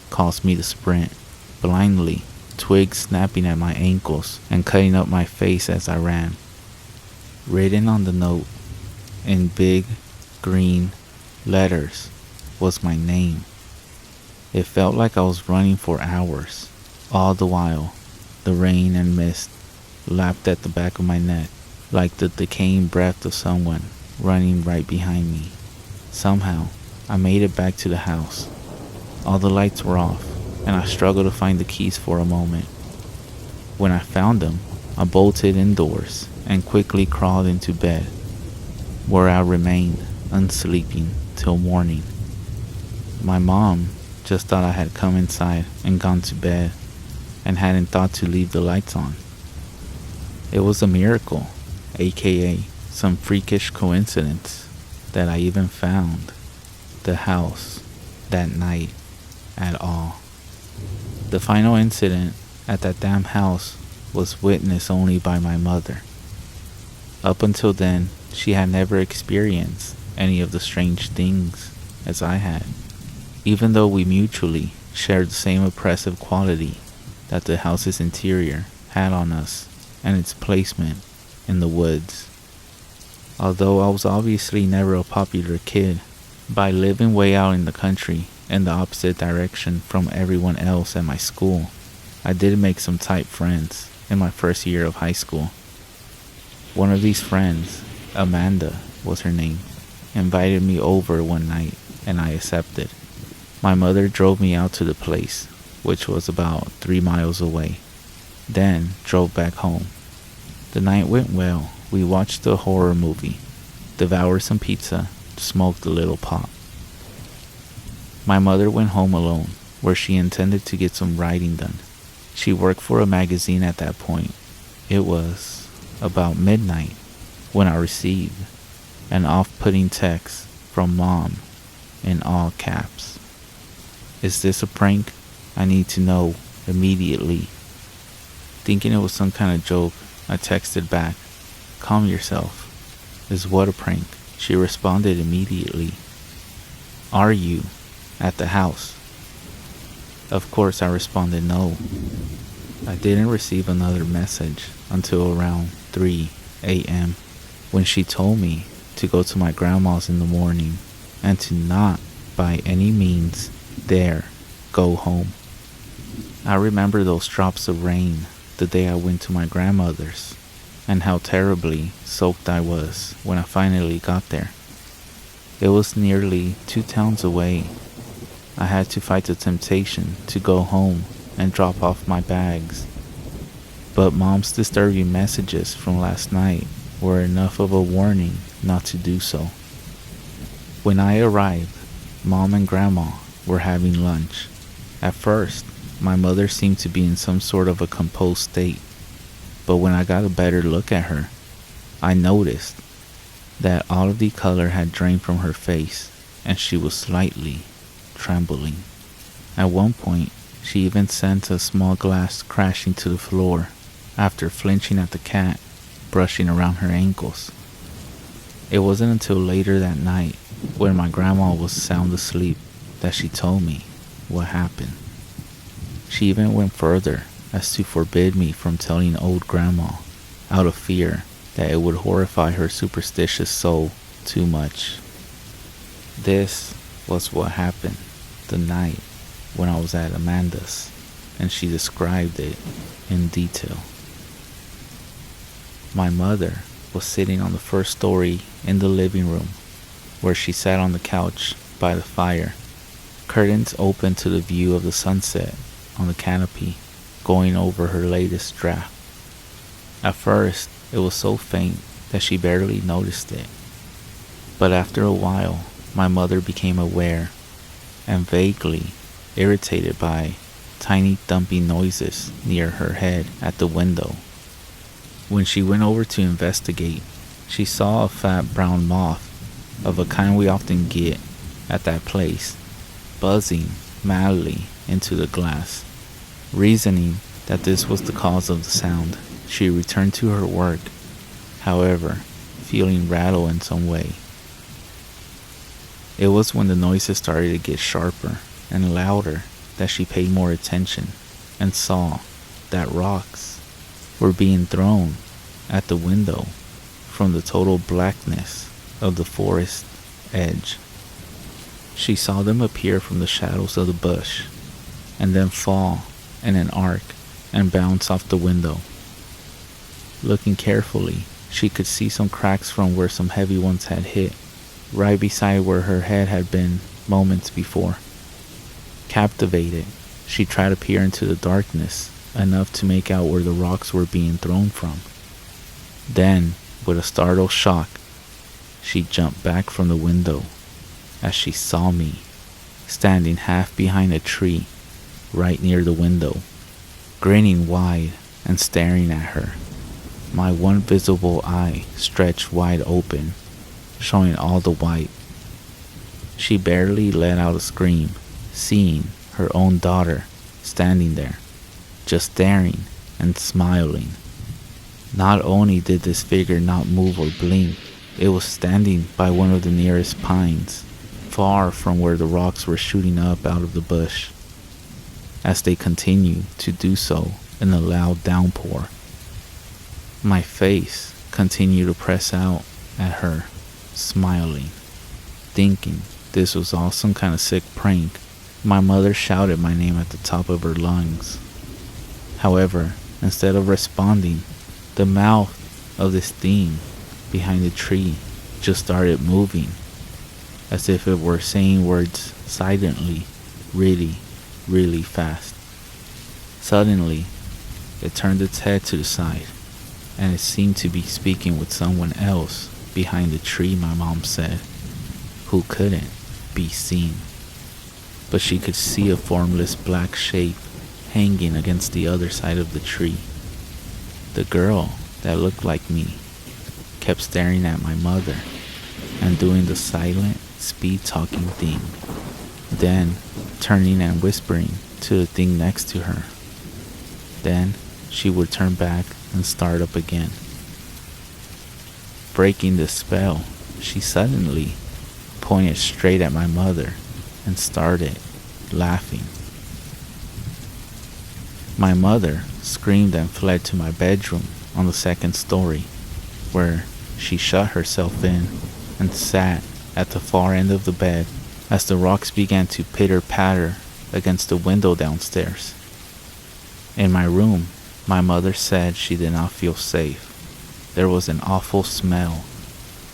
caused me to sprint, blindly, twigs snapping at my ankles and cutting up my face as I ran. Written on the note, in big green letters, was my name. It felt like I was running for hours. All the while, the rain and mist lapped at the back of my neck, like the decaying breath of someone running right behind me. Somehow, I made it back to the house. All the lights were off, and I struggled to find the keys for a moment. When I found them, I bolted indoors and quickly crawled into bed, where I remained unsleeping till morning. My mom just thought I had come inside and gone to bed and hadn't thought to leave the lights on. It was a miracle, aka some freakish coincidence, that I even found the house that night at all. The final incident at that damn house was witnessed only by my mother. Up until then, she had never experienced any of the strange things as I had, even though we mutually shared the same oppressive quality that the house's interior had on us and its placement in the woods. Although I was obviously never a popular kid, by living way out in the country in the opposite direction from everyone else at my school, I did make some tight friends in my first year of high school. One of these friends, Amanda was her name, invited me over one night and I accepted. My mother drove me out to the place, which was about 3 miles away, then drove back home. The night went well. We watched a horror movie, devoured some pizza, smoked a little pot. My mother went home alone, where she intended to get some writing done. She worked for a magazine at that point. It was about midnight when I received an off-putting text from Mom in all caps. "Is this a prank? I need to know immediately." Thinking it was some kind of joke, I texted back, "Calm yourself. Is what a prank?" She responded immediately, "Are you at the house?" Of course, I responded no. I didn't receive another message until around 3 a.m. when she told me to go to my grandma's in the morning and to not by any means dare go home. I remember those drops of rain the day I went to my grandmother's and how terribly soaked I was when I finally got there. It was nearly 2 towns away. I had to fight the temptation to go home and drop off my bags. But Mom's disturbing messages from last night were enough of a warning not to do so. When I arrived, Mom and Grandma were having lunch. At first, my mother seemed to be in some sort of a composed state, but when I got a better look at her, I noticed that all of the color had drained from her face and she was slightly trembling. At one point, she even sent a small glass crashing to the floor after flinching at the cat brushing around her ankles. It wasn't until later that night, when my grandma was sound asleep, that she told me what happened. She even went further as to forbid me from telling old grandma, out of fear that it would horrify her superstitious soul too much. This was what happened the night when I was at Amanda's, and she described it in detail. My mother was sitting on the first story in the living room, where she sat on the couch by the fire, curtains open to the view of the sunset on the canopy, going over her latest draft. At first, it was so faint that she barely noticed it, but after a while, my mother became aware and vaguely irritated by tiny thumping noises near her head at the window. When she went over to investigate, she saw a fat brown moth of a kind we often get at that place, buzzing madly into the glass. Reasoning that this was the cause of the sound, she returned to her work, however, feeling rattled in some way. It was when the noises started to get sharper and louder that she paid more attention and saw that rocks were being thrown at the window from the total blackness of the forest edge. She saw them appear from the shadows of the bush and then fall in an arc and bounce off the window. Looking carefully, she could see some cracks from where some heavy ones had hit, right beside where her head had been moments before. Captivated, she tried to peer into the darkness enough to make out where the rocks were being thrown from. Then, with a startled shock, she jumped back from the window as she saw me standing half behind a tree right near the window, grinning wide and staring at her. My one visible eye stretched wide open, showing all the white. She barely let out a scream, seeing her own daughter standing there, just staring and smiling. Not only did this figure not move or blink, it was standing by one of the nearest pines, far from where the rocks were shooting up out of the bush, as they continued to do so in a loud downpour. My face continued to press out at her, smiling, thinking this was all some kind of sick prank. My mother shouted my name at the top of her lungs. However, instead of responding, the mouth of this thing behind the tree just started moving, as if it were saying words silently, really, really fast. Suddenly, it turned its head to the side, and it seemed to be speaking with someone else behind the tree, my mom said, who couldn't be seen. But she could see a formless black shape hanging against the other side of the tree. The girl that looked like me kept staring at my mother and doing the silent, speed-talking thing, then turning and whispering to the thing next to her. Then she would turn back and start up again. Breaking the spell, she suddenly pointed straight at my mother and started laughing. My mother screamed and fled to my bedroom on the second story, where she shut herself in and sat at the far end of the bed as the rocks began to pitter-patter against the window downstairs. In my room, my mother said she did not feel safe. There was an awful smell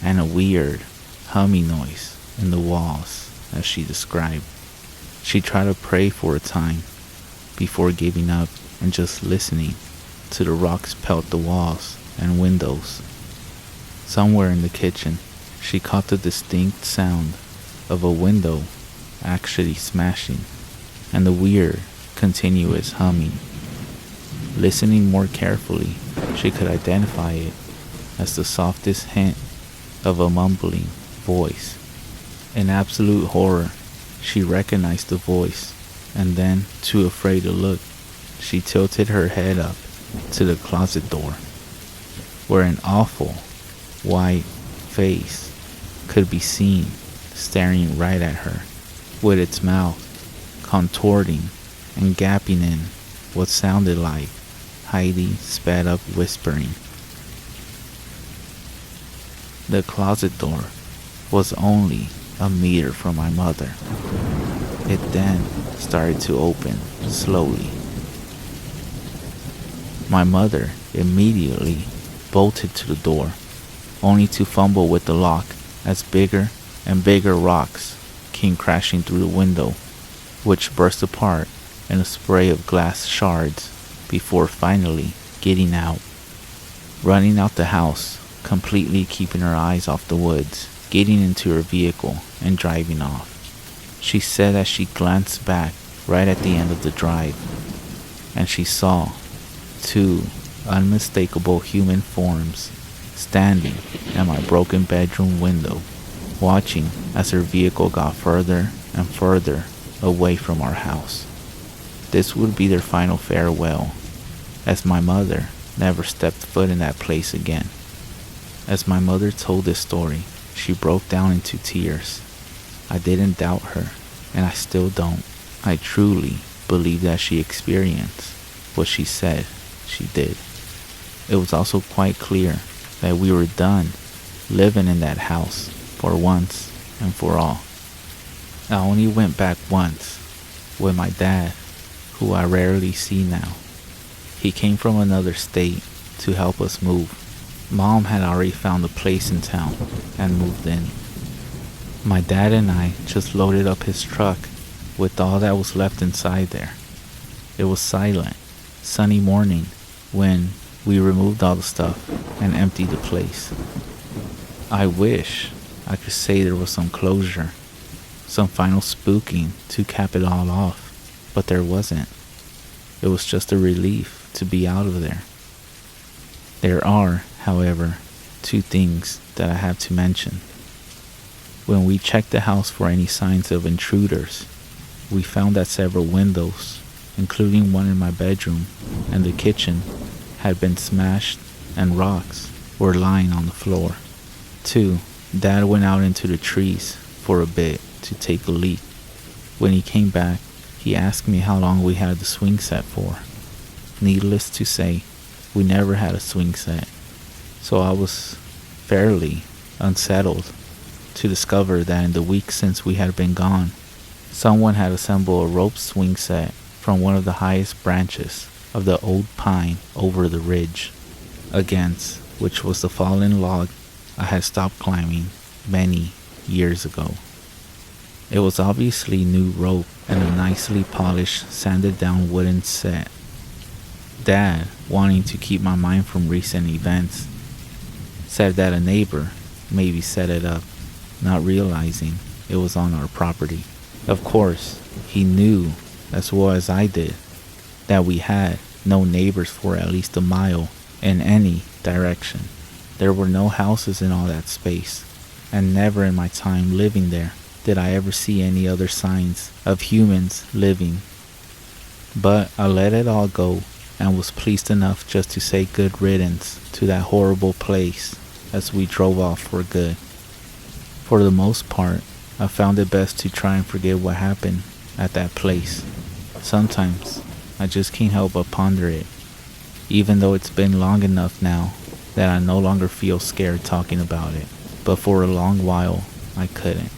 and a weird humming noise in the walls, as she described. She tried to pray for a time before giving up and just listening to the rocks pelt the walls and windows. Somewhere in the kitchen, she caught the distinct sound of a window actually smashing and the weird, continuous humming. Listening more carefully, she could identify it as the softest hint of a mumbling voice. In absolute horror, she recognized the voice, and then, too afraid to look, she tilted her head up to the closet door, where an awful, white face could be seen staring right at her, with its mouth contorting and gapping in what sounded like Heidi sped up whispering. The closet door was only a meter from my mother. It then started to open slowly. My mother immediately bolted to the door, only to fumble with the lock as bigger and bigger rocks came crashing through the window, which burst apart in a spray of glass shards before finally getting out. Running out the house, completely keeping her eyes off the woods, getting into her vehicle and driving off. She said as she glanced back right at the end of the drive, and she saw two unmistakable human forms standing at my broken bedroom window, watching as her vehicle got further and further away from our house. This would be their final farewell, as my mother never stepped foot in that place again. As my mother told this story, she broke down into tears. I didn't doubt her, and I still don't. I truly believe that she experienced what she said she did. It was also quite clear that we were done living in that house for once and for all. I only went back once with my dad, who I rarely see now. He came from another state to help us move. Mom had already found a place in town and moved in. My dad and I just loaded up his truck with all that was left inside there. It was silent, sunny morning when we removed all the stuff and emptied the place. I wish I could say there was some closure, some final spooking to cap it all off, but there wasn't. It was just a relief to be out of there. There are, however, two things that I have to mention. When we checked the house for any signs of intruders, we found that several windows, including one in my bedroom and the kitchen, had been smashed and rocks were lying on the floor. 2. Dad went out into the trees for a bit to take a leak. When he came back, he asked me how long we had the swing set for. Needless to say, we never had a swing set, so I was fairly unsettled to discover that in the weeks since we had been gone, someone had assembled a rope swing set from one of the highest branches of the old pine over the ridge, against which was the fallen log I had stopped climbing many years ago. It was obviously new rope and a nicely polished, sanded down wooden set. Dad, wanting to keep my mind from recent events, said that a neighbor maybe set it up, not realizing it was on our property. Of course, he knew as well as I did that we had no neighbors for at least a mile in any direction. There were no houses in all that space, and never in my time living there did I ever see any other signs of humans living. But I let it all go and was pleased enough just to say good riddance to that horrible place as we drove off for good. For the most part, I found it best to try and forget what happened at that place. Sometimes, I just can't help but ponder it, even though it's been long enough now that I no longer feel scared talking about it. But for a long while, I couldn't.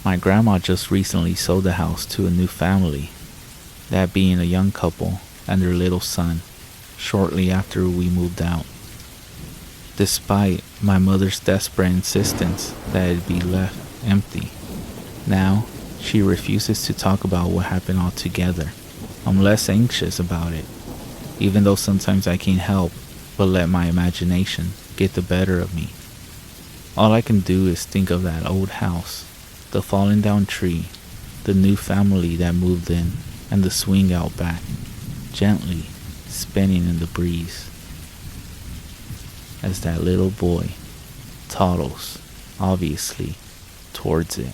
My grandma just recently sold the house to a new family, that being a young couple and their little son, shortly after we moved out. Despite my mother's desperate insistence that it be left empty, now she refuses to talk about what happened altogether. I'm less anxious about it, even though sometimes I can't help but let my imagination get the better of me. All I can do is think of that old house, the fallen down tree, the new family that moved in, and the swing out back, gently spinning in the breeze, as that little boy toddles, obviously, towards it.